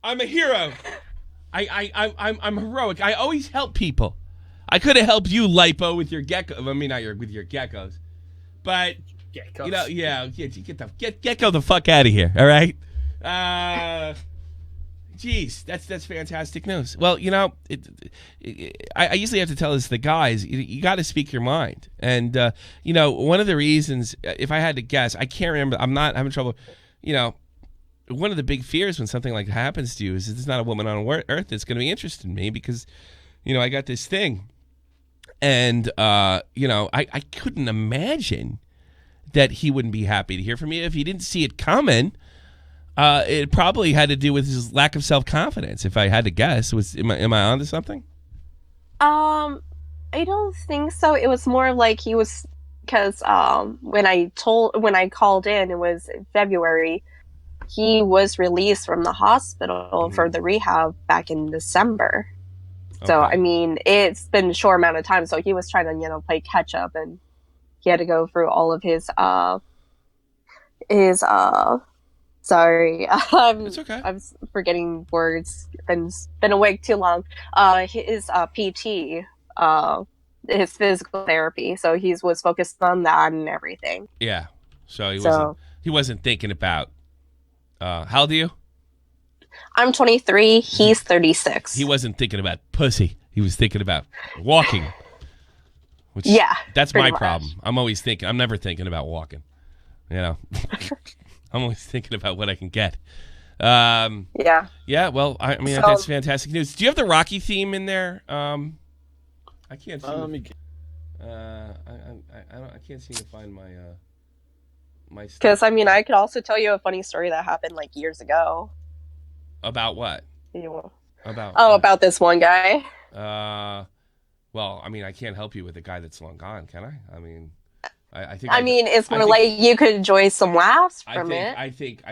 Speaker 2: I'm a hero. I'm heroic. I always help people. I could have helped you, Lipo, with your gecko. I mean, with your geckos, but get gecko the fuck out of here. All right. Geez, that's fantastic news. Well, I usually have to tell this to the guys. You got to speak your mind, and one of the reasons, if I had to guess, I can't remember. I'm not having trouble. One of the big fears when something like that happens to you is there's not a woman on earth that's going to be interested in me because, I got this thing, and I couldn't imagine that he wouldn't be happy to hear from me if he didn't see it coming. It probably had to do with his lack of self-confidence. If I had to guess, am I onto something?
Speaker 5: I don't think so. It was more like he was because when I called in, it was February. He was released from the hospital for the rehab back in December. Okay. So I mean, it's been a short amount of time. So he was trying to play catch up, and he had to go through all of his sorry,
Speaker 2: it's okay.
Speaker 5: I'm forgetting words. Been awake too long. His PT, his physical therapy. So he was focused on that and everything.
Speaker 2: Yeah. So he wasn't thinking about. How old are you?
Speaker 5: I'm 23. He's 36.
Speaker 2: He wasn't thinking about pussy. He was thinking about walking. Which, that's my problem. I'm always thinking. I'm never thinking about walking. I'm always thinking about what I can get.
Speaker 5: Yeah.
Speaker 2: Yeah. Well, I mean, that's fantastic news. Do you have the Rocky theme in there? I can't see. I can't seem to find my.
Speaker 5: Because I mean, I could also tell you a funny story that happened like years ago.
Speaker 2: About what?
Speaker 9: About this one guy.
Speaker 2: Well, I mean, I can't help you with a guy that's long gone, can I? I mean, I think.
Speaker 9: It's more like you could enjoy some laughs from it.
Speaker 2: I think.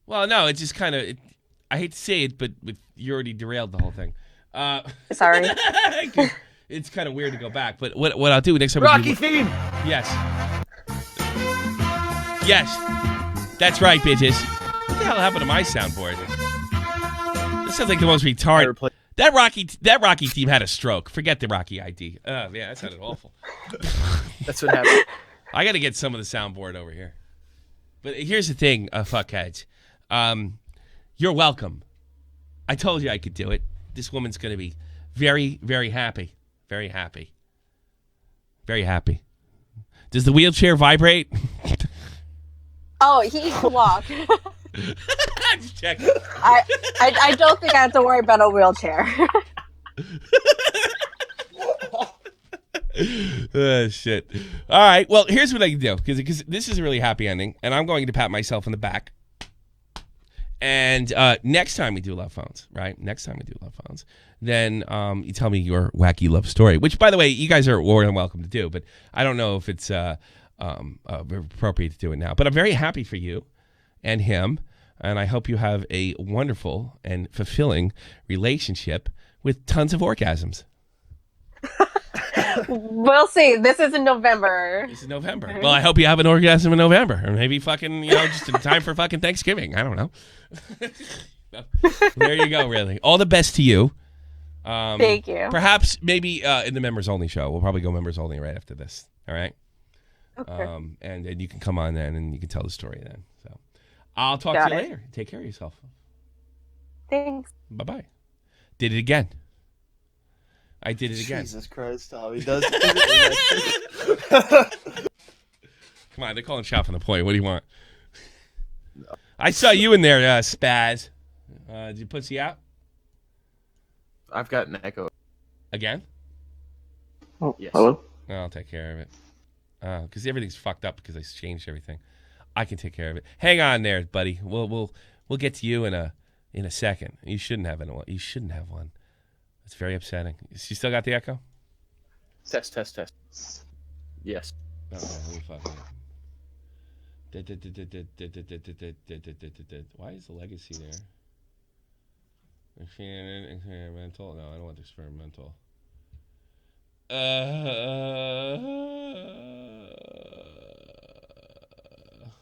Speaker 2: Well, no, it's just kind of. I hate to say it, but you already derailed the whole thing.
Speaker 9: Sorry.
Speaker 2: It's kind of weird to go back, but what I'll do next time.
Speaker 4: Rocky theme.
Speaker 2: Yes. Yes. That's right, bitches. What the hell happened to my soundboard? This sounds like the most retarded. That Rocky team had a stroke. Forget the Rocky ID. Yeah, that sounded awful.
Speaker 4: That's what happened.
Speaker 2: I got to get some of the soundboard over here. But here's the thing, fuckheads. You're welcome. I told you I could do it. This woman's going to be very, very happy. Very happy. Very happy. Does the wheelchair vibrate?
Speaker 9: Oh, he can walk.
Speaker 2: Just check.
Speaker 9: I don't think I have to worry about a wheelchair.
Speaker 2: Shit. All right. Well, here's what I can do because this is a really happy ending, and I'm going to pat myself on the back. And next time we do Love Phones, right? Next time we do Love Phones, then you tell me your wacky love story, which, by the way, you guys are more than welcome to do, but I don't know if it's appropriate to do it now. But I'm very happy for you and him, and I hope you have a wonderful and fulfilling relationship with tons of orgasms.
Speaker 9: We'll see. This is in November.
Speaker 2: This is November. Well, I hope you have an orgasm in November, or maybe fucking, just in time for fucking Thanksgiving. I don't know. There you go. Really, all the best to you.
Speaker 9: Thank you.
Speaker 2: Perhaps maybe in the members only show. We'll probably go members only right after this. All right.
Speaker 9: Okay.
Speaker 2: And you can come on then, and you can tell the story then. So, I'll talk to you later. Take care of yourself.
Speaker 9: Thanks.
Speaker 2: Bye bye. Did it again. I did it again.
Speaker 4: Jesus Christ, Tommy does.
Speaker 2: Come on, they're calling shot from the point. What do you want? I saw you in there, Spaz. Did you pussy out?
Speaker 4: I've got an echo.
Speaker 2: Again?
Speaker 4: Oh, yes.
Speaker 7: Hello?
Speaker 2: I'll take care of it. Because everything's fucked up because I changed everything. I can take care of it. Hang on there, buddy. We'll get to you in a second. You shouldn't have one. You shouldn't have one. It's very upsetting. You still got the echo?
Speaker 4: Test. Yes.
Speaker 2: Okay, let me fucking. Why is the legacy there? Experimental? No, I don't want experimental.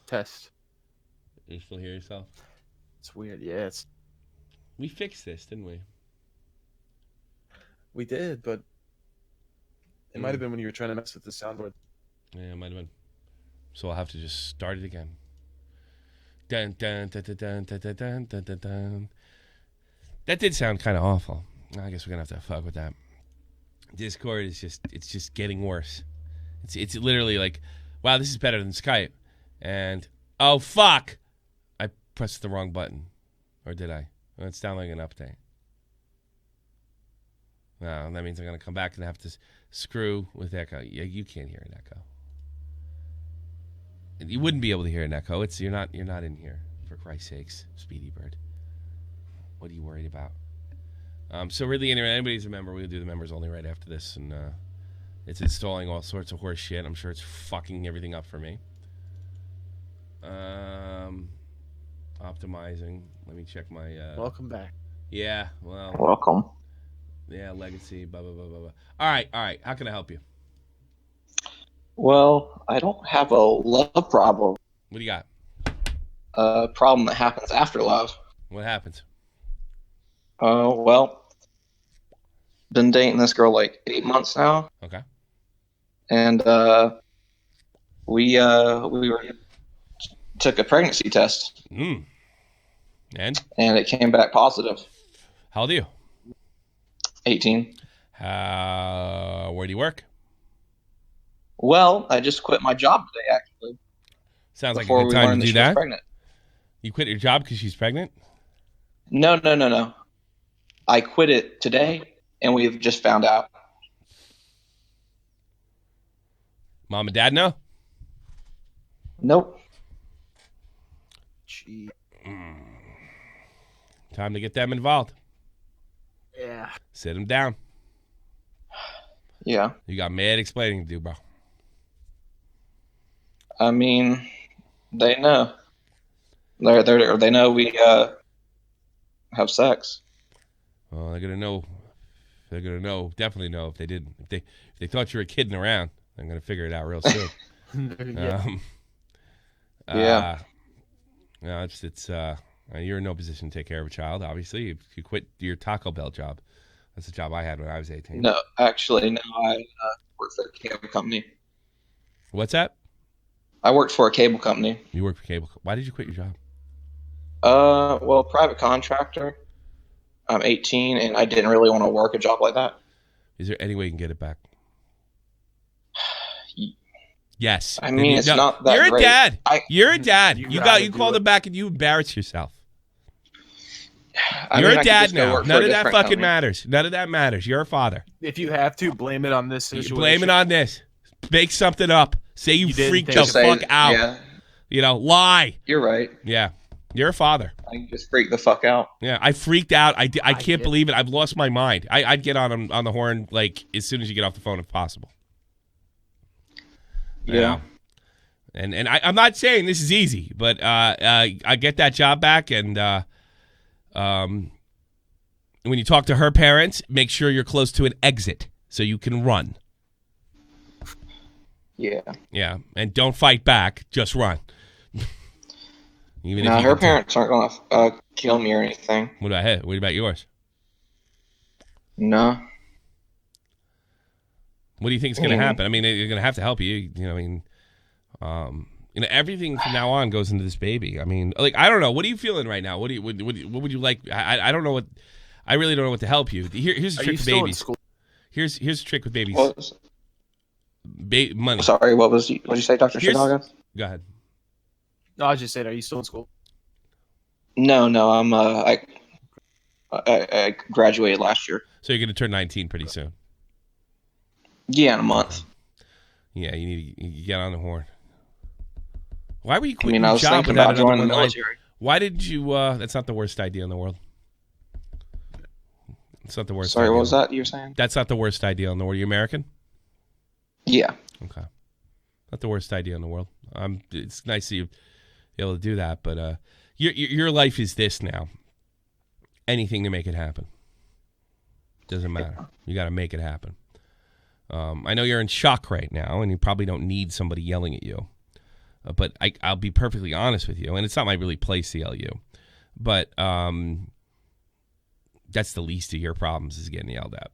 Speaker 4: Test.
Speaker 2: You still hear yourself?
Speaker 4: It's weird. Yeah,
Speaker 2: We fixed this, didn't we?
Speaker 4: We did, but it might have been when you were trying to mess with the soundboard.
Speaker 2: Yeah, it might have been. So I'll have to just start it again. Dun, dun, dun, dun, dun, dun, dun, dun, dun, dun. That did sound kind of awful. I guess we're gonna have to fuck with that. Discord is just getting worse. It's literally like, wow, this is better than Skype. And oh fuck, I pressed the wrong button, or did I? Well, it's downloading an update. No, that means I'm gonna come back and have to screw with echo. Yeah, you can't hear an echo. You wouldn't be able to hear an echo. You're not in here, for Christ's sakes, Speedy Bird. What are you worried about? So really, anybody's a member, we'll do the members only right after this, and it's installing all sorts of horse shit. I'm sure it's fucking everything up for me. Optimizing. Let me check my.
Speaker 4: Welcome back.
Speaker 2: Yeah. Well.
Speaker 7: Welcome.
Speaker 2: Yeah. Legacy. Blah blah blah blah blah. All right. How can I help you?
Speaker 10: Well, I don't have a love problem.
Speaker 2: What do you got?
Speaker 10: A problem that happens after love.
Speaker 2: What happens?
Speaker 10: Well, been dating this girl like 8 months now.
Speaker 2: Okay.
Speaker 10: And we took a pregnancy test.
Speaker 2: And
Speaker 10: it came back positive.
Speaker 2: How old are you?
Speaker 10: 18.
Speaker 2: Where do you work?
Speaker 10: Well, I just quit my job today, actually.
Speaker 2: Sounds like a good time to do that.
Speaker 10: Pregnant.
Speaker 2: You quit your job because she's pregnant?
Speaker 10: No. I quit it today, and we've just found out.
Speaker 2: Mom and Dad know?
Speaker 10: Nope.
Speaker 4: Gee.
Speaker 2: Time to get them involved.
Speaker 4: Yeah.
Speaker 2: Sit them down.
Speaker 10: Yeah.
Speaker 2: You got mad explaining to do, bro.
Speaker 10: I mean, they know. They know we have sex.
Speaker 2: Well, they're gonna know. They're gonna know. Definitely know if they didn't. If they thought you were kidding around, they're gonna figure it out real soon.
Speaker 4: Yeah.
Speaker 10: Yeah.
Speaker 2: No, it's you're in no position to take care of a child. Obviously, if you quit your Taco Bell job. That's the job I had when I was 18.
Speaker 10: No, actually, no. I work for a cable company.
Speaker 2: What's that?
Speaker 10: I worked for a cable company.
Speaker 2: You work for cable. Why did you quit your job?
Speaker 10: Well, private contractor. I'm 18, and I didn't really want to work a job like that.
Speaker 2: Is there any way you can get it back? Yes.
Speaker 10: I mean, it's not that
Speaker 2: You're
Speaker 10: great.
Speaker 2: a dad. You're a dad.
Speaker 4: You
Speaker 2: You
Speaker 4: gotta
Speaker 2: called
Speaker 4: do
Speaker 2: him back and you embarrassed yourself.
Speaker 10: I
Speaker 2: You're
Speaker 10: mean,
Speaker 2: a
Speaker 10: I could
Speaker 2: dad
Speaker 10: just go
Speaker 2: now.
Speaker 10: work for
Speaker 2: None
Speaker 10: a
Speaker 2: of that
Speaker 10: different
Speaker 2: fucking
Speaker 10: company.
Speaker 2: matters. None of that matters. You're a father.
Speaker 4: If you have to, blame it on this situation.
Speaker 2: Blame it on this. Make something up. Say you
Speaker 4: didn't
Speaker 2: freaked the
Speaker 4: think
Speaker 10: Just say,
Speaker 2: fuck out.
Speaker 10: Yeah,
Speaker 2: You know, lie.
Speaker 10: you're right.
Speaker 2: Yeah. You're a father.
Speaker 10: I just freaked the fuck out.
Speaker 2: Yeah, I freaked out. I can't
Speaker 4: get
Speaker 2: believe it. I've lost my mind. I'd get on the horn like as soon as you get off the phone if possible.
Speaker 10: Yeah.
Speaker 2: And I'm not saying this is easy, but I get that job back, and when you talk to her parents, make sure you're close to an exit so you can run.
Speaker 10: Yeah.
Speaker 2: Yeah, and don't fight back. Just run. Even
Speaker 10: No,
Speaker 2: if you
Speaker 10: her
Speaker 2: can
Speaker 10: parents aren't gonna kill me or anything.
Speaker 2: What about yours?
Speaker 10: No.
Speaker 2: What do you think is going to happen? I mean, they're going to have to help you. You know, I mean, everything from now on goes into this baby. I mean, like, I don't know. What are you feeling right now? What would you like? I don't know what. I really don't know what to help you. Here's the trick with babies. Here's the trick with babies. Money.
Speaker 10: Sorry, what did you say, Dr. Chicago?
Speaker 2: Go ahead.
Speaker 4: No, I was just saying, are you still in school?
Speaker 10: No, I'm I graduated last year.
Speaker 2: So you're going to turn 19 pretty soon.
Speaker 10: Yeah, in a month.
Speaker 2: Yeah, you need to get on the horn. Why were you quitting
Speaker 10: I
Speaker 2: your
Speaker 10: was
Speaker 2: job
Speaker 10: thinking
Speaker 2: without
Speaker 10: about joining the
Speaker 2: another one?
Speaker 10: military.
Speaker 2: Why did you? That's not the worst idea in the world. It's not the worst.
Speaker 10: Sorry,
Speaker 2: idea.
Speaker 10: what was that you were saying?
Speaker 2: That's not the worst idea in the world. Are you American?
Speaker 10: Yeah.
Speaker 2: Okay. Not the worst idea in the world. It's nice that you're able to do that, but your life is this now. Anything to make it happen. Doesn't matter. You got to make it happen. I know you're in shock right now, and you probably don't need somebody yelling at you. But I'll be perfectly honest with you, and it's not my really place to yell at you. But that's the least of your problems is getting yelled at.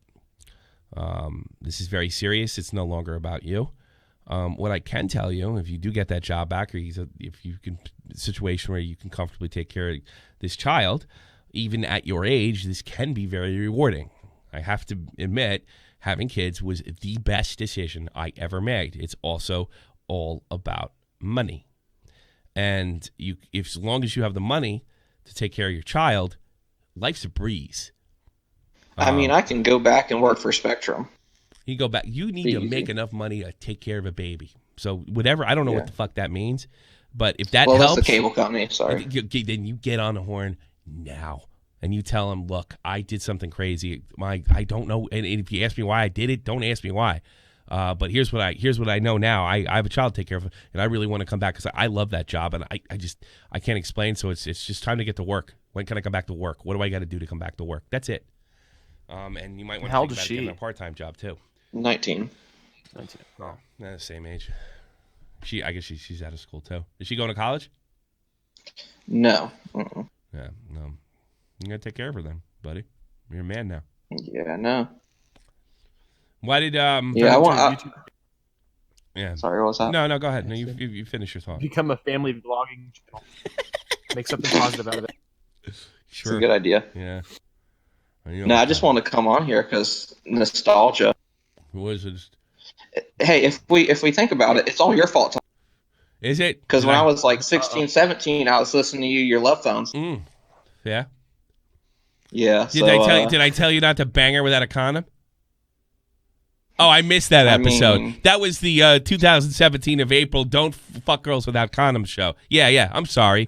Speaker 2: This is very serious. It's no longer about you. What I can tell you, if you do get that job back, or if you can, a situation where you can comfortably take care of this child, even at your age, this can be very rewarding. I have to admit, having kids was the best decision I ever made. It's also all about money. And as long as you have the money to take care of your child, life's a breeze.
Speaker 10: I mean, I can go back and work for Spectrum.
Speaker 2: You go back. You need to make enough money to take care of a baby. So whatever, I don't know what the fuck that means, but if that helps,
Speaker 10: that's the cable company. Sorry.
Speaker 2: Then you get on the horn now and you tell them, look, I did something crazy. I don't know, and if you ask me why I did it, don't ask me why. But here's what I know now. I have a child to take care of, and I really want to come back because I love that job, and I can't explain. So it's just time to get to work. When can I come back to work? What do I got to do to come back to work? That's it. And you might want to think about getting a part-time job too.
Speaker 10: 19.
Speaker 2: Oh, not the same age. I guess she's out of school too. Is she going to college?
Speaker 10: No.
Speaker 2: Yeah, no. You gotta take care of her then, buddy. You're a man now.
Speaker 10: Yeah, no.
Speaker 2: Why did
Speaker 10: Yeah, I want.
Speaker 2: Yeah.
Speaker 10: Sorry, what was that?
Speaker 2: No, go ahead. No, you finish your thought.
Speaker 4: Become a family vlogging channel. Make something positive out of it.
Speaker 2: Sure.
Speaker 10: It's a good idea.
Speaker 2: Yeah.
Speaker 10: No, I just want to come on here because nostalgia.
Speaker 2: What is it?
Speaker 10: Hey, if we think about it, it's all your fault.
Speaker 2: Is it?
Speaker 10: Because when I was like 16, 17, I was listening to your love phones.
Speaker 2: Yeah.
Speaker 10: Yeah.
Speaker 2: Did I tell you not to bang her without a condom? Oh, I missed that episode. That was the 2017 of April Don't Fuck Girls Without Condoms show. Yeah, I'm sorry.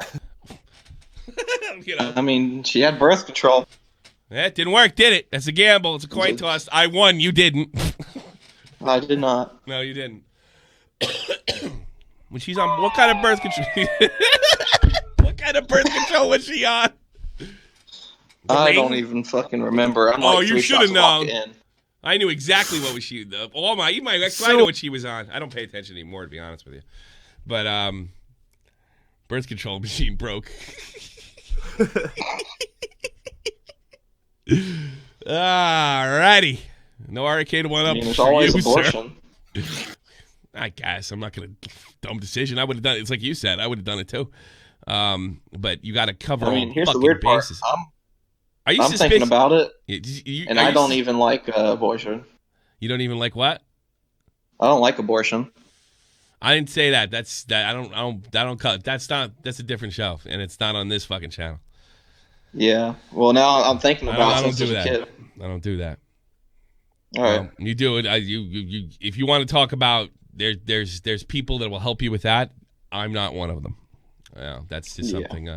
Speaker 2: You know.
Speaker 10: I mean, she had birth control.
Speaker 2: That didn't work, did it? That's a gamble. It's a coin toss. I won. You didn't.
Speaker 10: I did not.
Speaker 2: No, you didn't. When she's on, what kind of birth control? What kind of birth control was she on?
Speaker 10: I don't even fucking remember. I'm like
Speaker 2: you should have
Speaker 10: shots
Speaker 2: known.
Speaker 10: in.
Speaker 2: I knew exactly what was she. My ex, I know what she was on. I don't pay attention anymore, to be honest with you. But birth control machine broke. Alrighty. No arcade one up.
Speaker 10: There's always abortion.
Speaker 2: Sir. I guess I'm not gonna dumb decision. I would have done it. It's like you said. I would have done it too. But you got to cover.
Speaker 10: Here's
Speaker 2: all
Speaker 10: the weird
Speaker 2: bases.
Speaker 10: part.
Speaker 2: I'm
Speaker 10: thinking about it,
Speaker 2: and
Speaker 10: I don't even like abortion.
Speaker 2: You don't even like what?
Speaker 10: I don't like abortion.
Speaker 2: I didn't say that. That's that. I don't cut. That's a different show, and it's not on this fucking channel.
Speaker 10: Yeah. Well, now I'm thinking about it. I don't do that.
Speaker 2: Kid. I don't do that.
Speaker 10: All right.
Speaker 2: You do it. You. If you want to talk about there's people that will help you with that. I'm not one of them. Yeah, that's just something.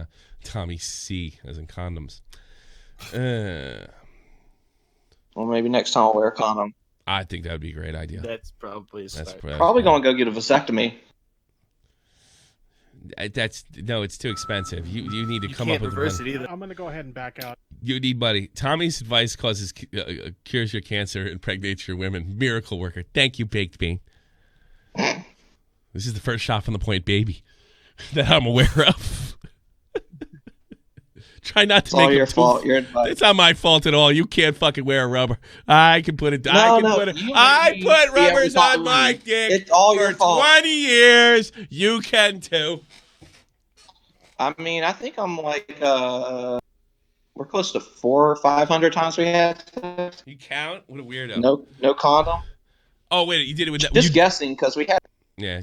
Speaker 2: Tommy C. as in condoms.
Speaker 10: Well, maybe next time I'll wear a condom.
Speaker 2: I think that would be a great idea.
Speaker 4: That's probably a start.
Speaker 10: Probably going to go get a vasectomy.
Speaker 2: It's too expensive. You need to come up with
Speaker 4: reverse it
Speaker 11: I'm going to go ahead and back out.
Speaker 2: You need money. Tommy's advice cures your cancer, impregnates your women. Miracle worker. Thank you, Baked Bean. This is the first shot from the point, baby, that I'm aware of. Try not to make
Speaker 10: all your fault. Your advice.
Speaker 2: It's not my fault at all. You can't fucking wear a rubber. I can put it. I put rubbers on my dick.
Speaker 10: It's all your fault.
Speaker 2: 20 years. You can too.
Speaker 10: I mean, I think I'm like we're close to 400 or 500 times we had sex.
Speaker 2: You count? What a weirdo.
Speaker 10: No condom.
Speaker 2: Oh wait, you did it with that.
Speaker 10: Just guessing because we had.
Speaker 2: Yeah,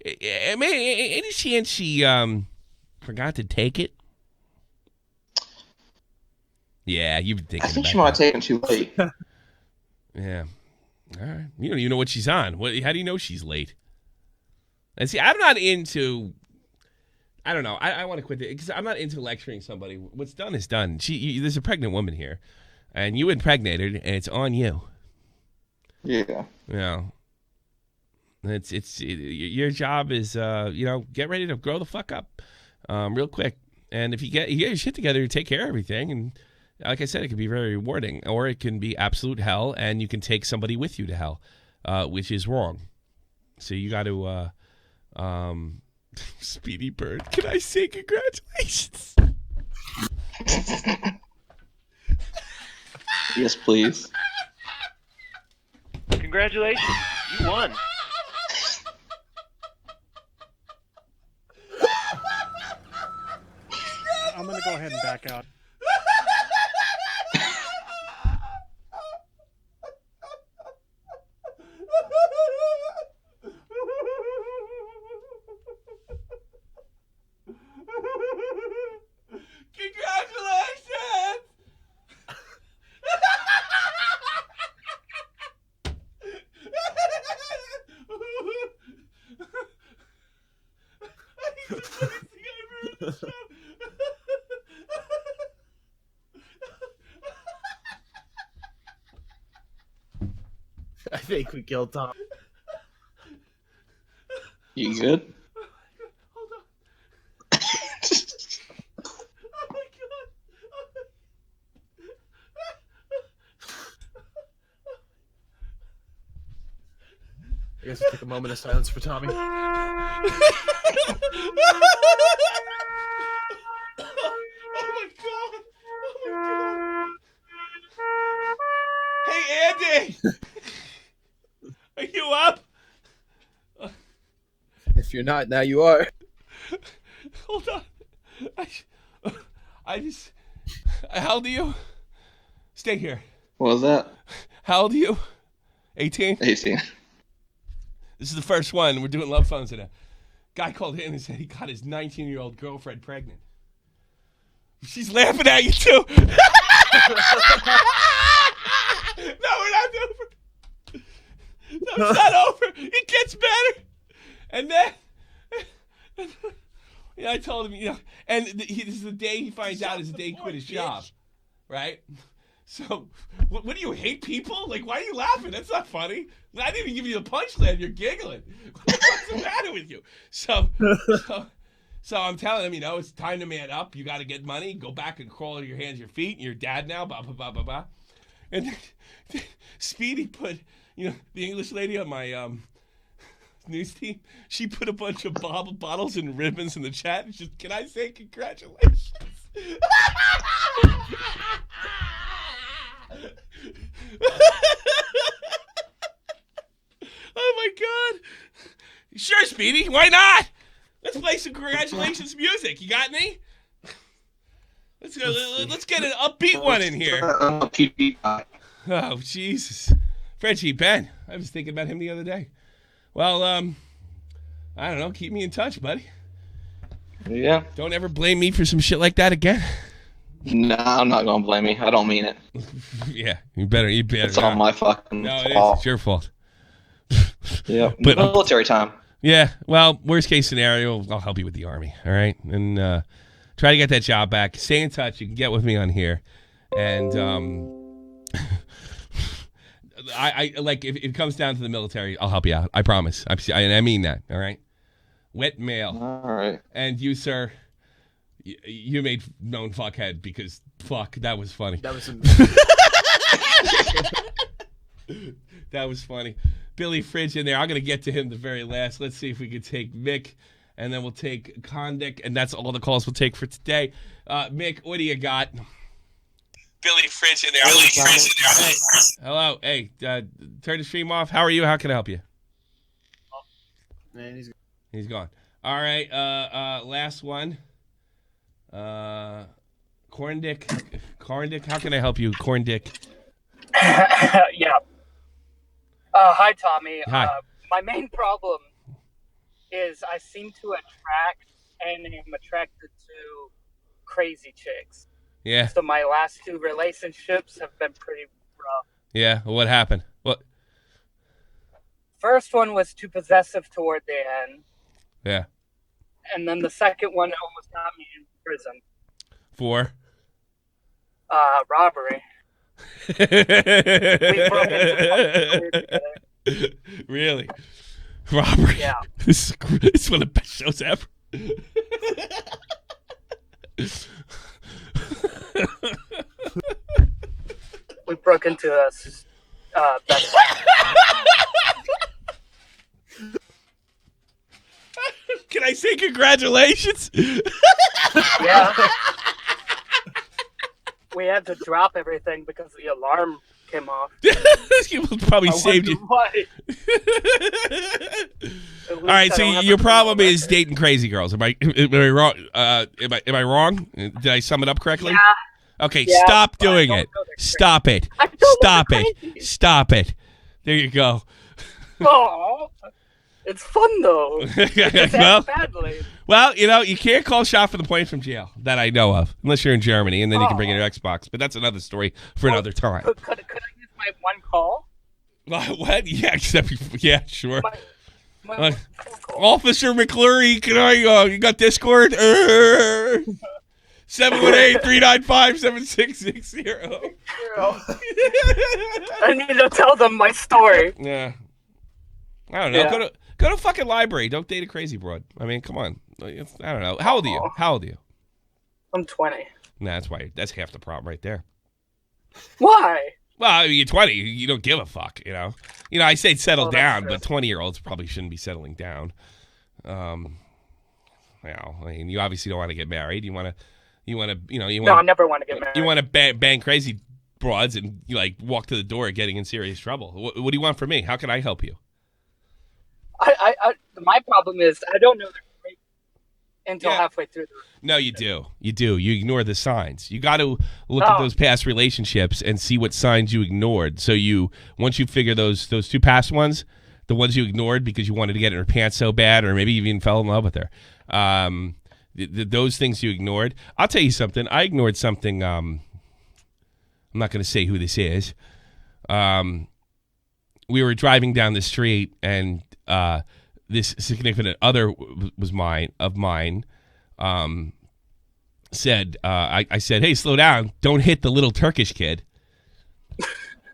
Speaker 2: any chance she forgot to take it? Yeah, you've been thinking.
Speaker 10: I think she might have taken too late.
Speaker 2: Yeah. All right. You don't even know what she's on. How do you know she's late? And see, I'm not into. I don't know. I want to quit it because I'm not into lecturing somebody. What's done is done. There's a pregnant woman here, and you impregnated, and it's on you.
Speaker 10: Yeah.
Speaker 2: Yeah. Your job is get ready to grow the fuck up, real quick. And if you get your shit together, you take care of everything, and like I said, it can be very rewarding, or it can be absolute hell, and you can take somebody with you to hell, which is wrong. So you got to, Speedy Bird. Can I say congratulations?
Speaker 10: Yes, please.
Speaker 12: Congratulations, you won.
Speaker 11: I'm going to go ahead and back out.
Speaker 2: Congratulations!
Speaker 4: I think we killed Tom.
Speaker 10: You good?
Speaker 2: Hold on. Oh my god.
Speaker 4: I guess we'll take a moment of silence for Tommy.
Speaker 2: Hey, Andy! Are you up?
Speaker 4: If you're not, now you are.
Speaker 2: Hold on. How old are you? Stay here.
Speaker 10: What was that?
Speaker 2: How old are you? 18?
Speaker 10: 18.
Speaker 2: This is the first one. We're doing love phones today. Guy called in and said he got his 19-year-old girlfriend pregnant. She's laughing at you, too. No, we're not over. No, it's not over. It gets better. And then Yeah, I told him, and this is the day he finds out is the day he quit his job, right? So, what do you hate people? Like, why are you laughing? That's not funny. I didn't even give you the punchline. You're giggling. What's the matter with you? So I'm telling him, it's time to man up. You got to get money. Go back and crawl on your hands, your feet. And you're dad now. Blah blah blah blah blah. And Speedy put, the English lady on my news team. She put a bunch of bottles and ribbons in the chat. And she's, can I say congratulations? Oh my God! Sure, Speedy. Why not? Let's play some congratulations music. You got any? Let's get an upbeat one in here. Oh Jesus, Frenchie Ben. I was thinking about him the other day. Well, I don't know. Keep me in touch, buddy.
Speaker 10: Yeah.
Speaker 2: Don't ever blame me for some shit like that again.
Speaker 10: No, I'm not gonna blame you. I don't mean it.
Speaker 2: Yeah, you better.
Speaker 10: It's all my fucking
Speaker 2: fault.
Speaker 10: fault.
Speaker 2: It's your fault.
Speaker 10: Yeah,
Speaker 2: but
Speaker 10: military time.
Speaker 2: Yeah, well, worst case scenario, I'll help you with the Army. All right, and try to get that job back. Stay in touch. You can get with me on here, and I like if it comes down to the military, I'll help you out. I promise. I mean that. All right. Wet mail.
Speaker 10: All right.
Speaker 2: And you, sir. You made known fuckhead because fuck, that was funny.
Speaker 4: That was
Speaker 2: that was funny. Billy Fridge in there. I'm gonna get to him the very last. Let's see if we can take Mick, and then we'll take Kondik, and that's all the calls we'll take for today. Mick, what do you got? Billy Fridge in there. Hey, hello. Hey, turn the stream off. How are you? How can I help you?
Speaker 4: Man,
Speaker 2: he's gone. All right. Last one. Corn Dick, how can I help you, Corn Dick?
Speaker 13: Yeah. Hi, Tommy.
Speaker 2: Hi.
Speaker 13: My main problem is I seem to attract and am attracted to crazy chicks.
Speaker 2: Yeah.
Speaker 13: So my last 2 relationships have been pretty rough.
Speaker 2: Yeah. What happened? What?
Speaker 13: First one was too possessive toward the end.
Speaker 2: Yeah.
Speaker 13: And then the second one almost got me in prison.
Speaker 2: For?
Speaker 13: Robbery.
Speaker 2: Really? Robbery?
Speaker 13: Yeah.
Speaker 2: This is one of the best shows ever.
Speaker 13: We broke into a Best Buy.
Speaker 2: Can I say congratulations?
Speaker 13: Yeah. We had to drop everything because the alarm came off.
Speaker 2: Probably saved you.
Speaker 13: Why.
Speaker 2: All right, so your problem is dating crazy girls. Am I wrong? Am I wrong? Did I sum it up correctly?
Speaker 13: Yeah.
Speaker 2: Okay,
Speaker 13: Yeah,
Speaker 2: stop doing it. Stop it. Stop it. Stop it. There you go.
Speaker 13: Oh, it's fun though. It's
Speaker 2: well,
Speaker 13: badly.
Speaker 2: Well, you can't call shot for the point from jail that I know of, unless you're in Germany, and then you can bring in your Xbox. But that's another story for another time.
Speaker 13: Could I use my one call?
Speaker 2: What? Yeah, yeah, sure.
Speaker 13: My
Speaker 2: Officer McClurry, can I? You got Discord? 718-395-7660.
Speaker 13: I need to tell them my story.
Speaker 2: Yeah. I don't know.
Speaker 13: Yeah.
Speaker 2: Go to fucking library. Don't date a crazy broad. I mean, come on. I don't know. How old are you? How old are you?
Speaker 13: I'm 20.
Speaker 2: Nah, that's why. That's half the problem right there.
Speaker 13: Why?
Speaker 2: Well, I mean, you're 20. You don't give a fuck, I say settle down,
Speaker 13: true.
Speaker 2: but 20-year-olds probably shouldn't be settling down. I mean, you obviously don't want to get married. You want to. No,
Speaker 13: I never want to get married.
Speaker 2: You want to bang crazy broads and walk to the door getting in serious trouble. What do you want from me? How can I help you?
Speaker 13: My problem is I don't know they're great until halfway through.
Speaker 2: No, you do. You do. You ignore the signs. You got to look at those past relationships and see what signs you ignored. So once you figure those 2 past ones, the ones you ignored because you wanted to get in her pants so bad, or maybe you even fell in love with her. Those things you ignored. I'll tell you something. I ignored something. I'm not going to say who this is. We were driving down the street, and this significant other of mine said, I said, hey, slow down. Don't hit the little Turkish kid.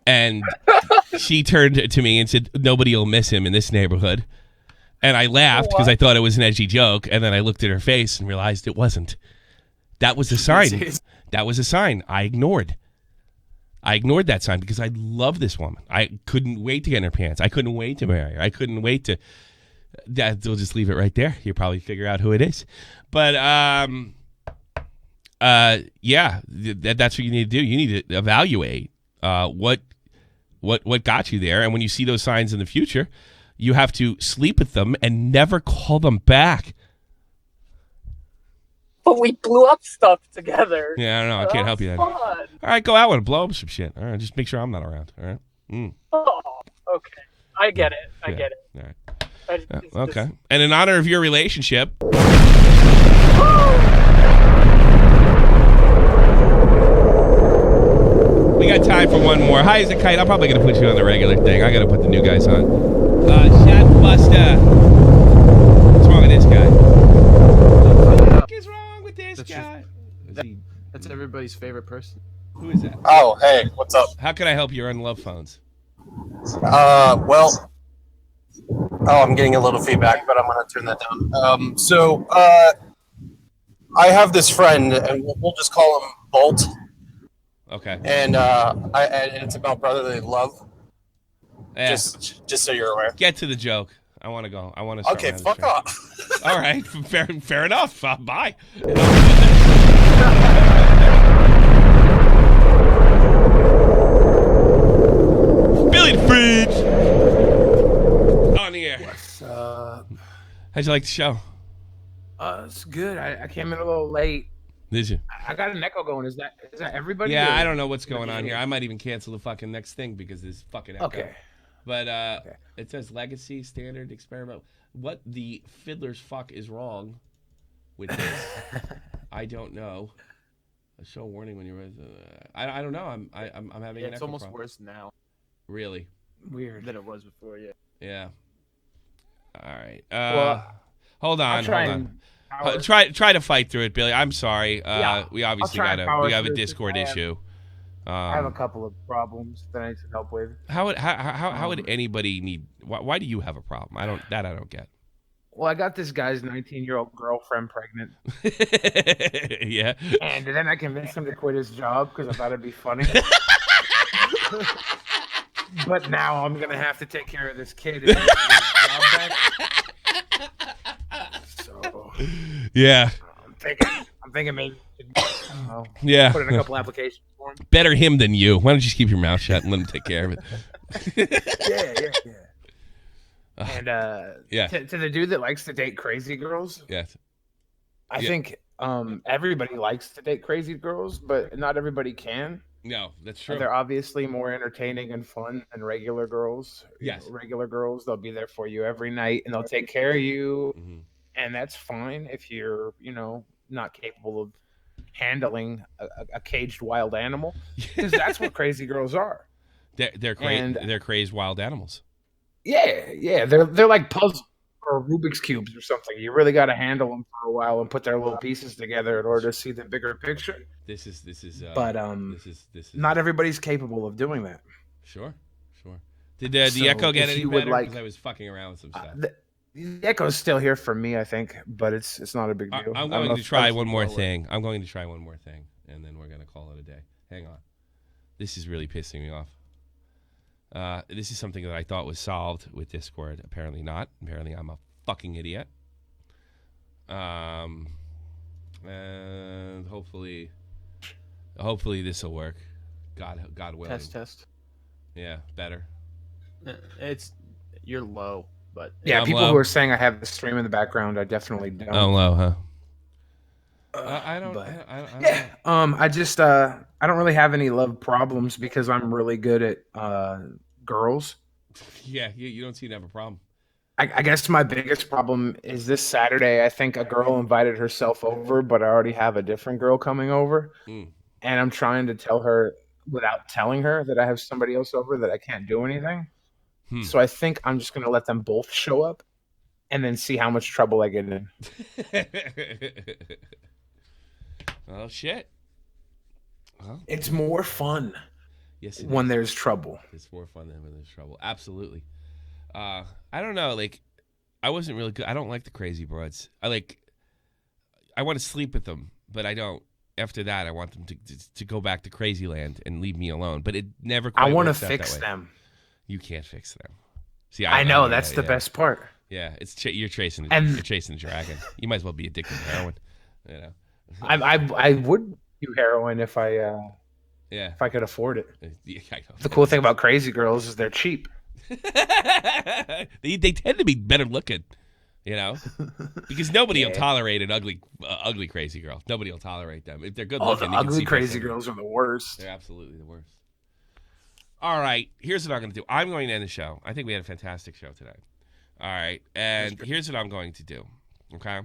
Speaker 2: And she turned to me and said, nobody will miss him in this neighborhood. And I laughed because I thought it was an edgy joke. And then I looked at her face and realized it wasn't. That was a sign. That was a sign I ignored. I ignored that sign because I love this woman. I couldn't wait to get in her pants. I couldn't wait to marry her. I couldn't wait to. We'll just leave it right there. You'll probably figure out who it is. But yeah, that's what you need to do. You need to evaluate what got you there, and when you see those signs in the future, you have to sleep with them and never call them back.
Speaker 13: But we blew up stuff together.
Speaker 2: Yeah, I don't know. I can't help you then.
Speaker 13: Fun.
Speaker 2: All right, go out and blow up some shit. All right, just make sure I'm not around. All right.
Speaker 13: Oh, okay. I get it. I
Speaker 2: Yeah.
Speaker 13: get it.
Speaker 2: All right.
Speaker 13: It's
Speaker 2: Okay. And in honor of your relationship, we got time for one more. Hi, is it Kite? I'm probably going to put you on the regular thing. I got to put the new guys on. Shotbuster. What's wrong with this guy? What is wrong with this guy?
Speaker 4: That's everybody's favorite person.
Speaker 2: Who is that?
Speaker 14: Oh, hey, what's up?
Speaker 2: How can I help you on love phones?
Speaker 14: Well, I'm getting a little feedback, but I'm going to turn that down. I have this friend, and we'll just call him Bolt.
Speaker 2: Okay.
Speaker 14: And and it's about brotherly love.
Speaker 2: Yeah.
Speaker 14: Just so you're aware.
Speaker 2: Get to the joke. I want to go. I want to.
Speaker 14: Okay, fuck off.
Speaker 2: All right, fair enough. Bye. Billy the Fridge on the air.
Speaker 15: What's up?
Speaker 2: How'd you like the show?
Speaker 15: It's good. I came in a little late.
Speaker 2: Did you?
Speaker 15: I got an echo going. Is that everybody?
Speaker 2: Yeah,
Speaker 15: or-
Speaker 2: I don't know what's going on here. I might even cancel the fucking next thing because this fucking echo.
Speaker 15: Okay.
Speaker 2: But it says legacy, standard, experiment. What the fiddler's fuck is wrong with this? I don't know. A show warning when you're. I don't know. I'm having an
Speaker 4: It's
Speaker 2: echo
Speaker 4: almost
Speaker 2: problem.
Speaker 4: worse now.
Speaker 2: Really?
Speaker 15: Weird
Speaker 4: Than it was before. Yeah.
Speaker 2: Yeah. All right.
Speaker 15: Well,
Speaker 2: hold on.
Speaker 15: I'll try
Speaker 2: Hold
Speaker 15: and
Speaker 2: on.
Speaker 15: power-
Speaker 2: Try to fight through it, Billy. I'm sorry.
Speaker 15: Yeah,
Speaker 2: we obviously
Speaker 15: I'll try and
Speaker 2: we
Speaker 15: power
Speaker 2: have a
Speaker 15: through this.
Speaker 2: Discord
Speaker 15: I have-
Speaker 2: issue.
Speaker 15: I have a couple of problems that I need some help with.
Speaker 2: How would anybody need? Why do you have a problem? I don't get.
Speaker 15: Well, I got this guy's 19-year-old girlfriend pregnant.
Speaker 2: Yeah.
Speaker 15: And then I convinced him to quit his job because I thought it'd be funny. But now I'm gonna have to take care of this kid. And get his job back. So
Speaker 2: Yeah.
Speaker 15: I'm thinking maybe
Speaker 2: Yeah.
Speaker 15: put in a couple applications for him.
Speaker 2: Better him than you. Why don't you just keep your mouth shut and let him take care of it?
Speaker 15: Yeah. And
Speaker 2: Yeah.
Speaker 15: to the dude that likes to date crazy girls,
Speaker 2: Yes.
Speaker 15: I
Speaker 2: Yeah.
Speaker 15: think everybody likes to date crazy girls, but not everybody can.
Speaker 2: No, that's true.
Speaker 15: They're obviously more entertaining and fun than regular girls.
Speaker 2: Yes.
Speaker 15: Regular girls, they'll be there for you every night and they'll take care of you.
Speaker 2: Mm-hmm.
Speaker 15: And that's fine if you're, not capable of handling a caged wild animal. Because that's what crazy girls are.
Speaker 2: They're crazed wild animals.
Speaker 15: Yeah. They're like puzzles or Rubik's Cubes or something. You really got to handle them for a while and put their little pieces together in order to see the bigger picture.
Speaker 2: This is.
Speaker 15: But
Speaker 2: this is.
Speaker 15: not everybody's capable of doing that.
Speaker 2: Sure. Did the
Speaker 15: So
Speaker 2: echo get
Speaker 15: if
Speaker 2: any
Speaker 15: you would
Speaker 2: better?
Speaker 15: like-
Speaker 2: Because I was fucking around with some stuff.
Speaker 15: The echo's still here for me, I think, but it's not a big deal.
Speaker 2: I'm
Speaker 15: I don't
Speaker 2: going
Speaker 15: know
Speaker 2: to
Speaker 15: if
Speaker 2: try
Speaker 15: that's
Speaker 2: one more
Speaker 15: lower.
Speaker 2: thing. I'm going to try one more thing, and then we're going to call it a day. Hang on. This is really pissing me off. This is something that I thought was solved with Discord. Apparently not. Apparently I'm a fucking idiot. And hopefully this will work. God willing.
Speaker 4: Test.
Speaker 2: Yeah, better.
Speaker 4: You're low, but
Speaker 15: Yeah,
Speaker 2: I'm
Speaker 15: people
Speaker 2: low.
Speaker 15: who are saying I have the stream in the background, I definitely don't.
Speaker 2: Oh, low, huh? I
Speaker 15: don't really have any love problems because I'm really good at girls.
Speaker 2: Yeah, you don't seem to have a problem.
Speaker 15: I guess my biggest problem is this Saturday. I think a girl invited herself over, but I already have a different girl coming over.
Speaker 2: Mm.
Speaker 15: And I'm trying to tell her without telling her that I have somebody else over that I can't do anything. So I think I'm just going to let them both show up. and then see how much trouble I get in.
Speaker 2: Well, shit. Well,
Speaker 15: it's more fun.
Speaker 2: Yes,
Speaker 15: when there's trouble.
Speaker 2: It's more fun than when there's trouble. Absolutely. I don't know. Like, I wasn't really good. I don't like the crazy broads. I want to sleep with them, but I don't. After that, I want them to go back to crazy land and leave me alone. But it never quite
Speaker 15: I want to
Speaker 2: works out
Speaker 15: fix
Speaker 2: that way.
Speaker 15: them.
Speaker 2: You can't fix them. See,
Speaker 15: I know that's the best part.
Speaker 2: Yeah, it's you're chasing
Speaker 15: And-
Speaker 2: you're chasing the dragon. You might as well be addicted to heroin. You know.
Speaker 15: I would do heroin if I if I could afford it.
Speaker 2: Yeah, I know.
Speaker 15: The cool thing about crazy girls is they're cheap.
Speaker 2: they tend to be better looking, you know, because nobody will tolerate an ugly crazy girl. Nobody will tolerate them if they're good looking.
Speaker 15: The ugly crazy girls are the worst.
Speaker 2: They're absolutely the worst. All right, here's what I'm going to do. I'm going to end the show. I think we had a fantastic show today. All right, and here's what I'm going to do. Okay,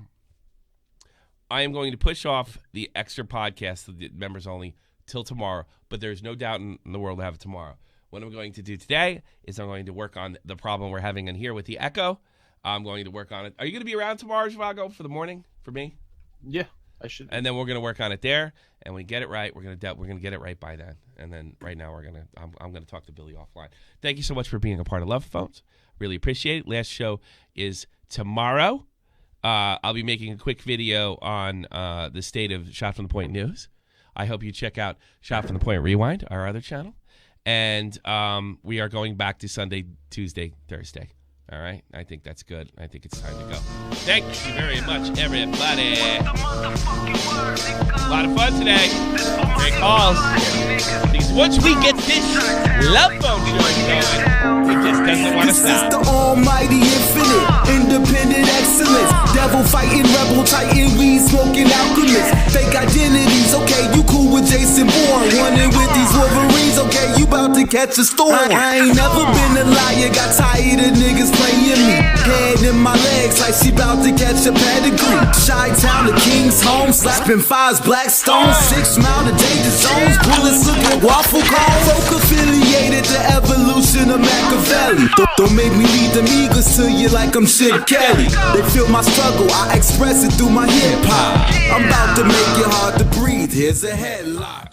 Speaker 2: I am going to push off the extra podcast, the members only, till tomorrow. But there's no doubt in the world to have it tomorrow. What I'm going to do today is I'm going to work on the problem we're having in here with the echo. I'm going to work on it. Are you going to be around tomorrow, Zhivago, for the morning for me?
Speaker 4: Yeah, I should.
Speaker 2: And then we're going to work on it there, and we get it right. We're going to get it right by then. And then right now I'm going to talk to Billy offline. Thank you so much for being a part of Love Phones. Really appreciate it. Last show is tomorrow. I'll be making a quick video on the state of Shot from the Point news. I hope you check out Shot from the Point Rewind, our other channel. And we are going back to Sunday, Tuesday, Thursday. All right? I think that's good. I think it's time to go. Thank you very much, everybody. A lot of fun today. Great calls. Because once we get this Love Phone joint going, it just doesn't want to stop.
Speaker 16: This is the almighty infinite, independent excellence. Devil fighting, rebel titan, weed smoking alchemist. Fake identities, okay, you cool with Jason Bourne. Running with these Wolverines, okay, you bout to catch a storm. I ain't never been a liar, got tired of niggas playing me. Head in my legs like she bout to catch a pedigree. Chi-town to King's home, slapping fives, black stones. 6 mile to danger zones, bullets look like waffle cones. Folk affiliated to evolution of Machiavelli. Don't make me lead them eagles to you like I'm Chip Kelly. They feel my struggle, I express it through my hip hop. I'm about to make it hard to breathe, here's a headline.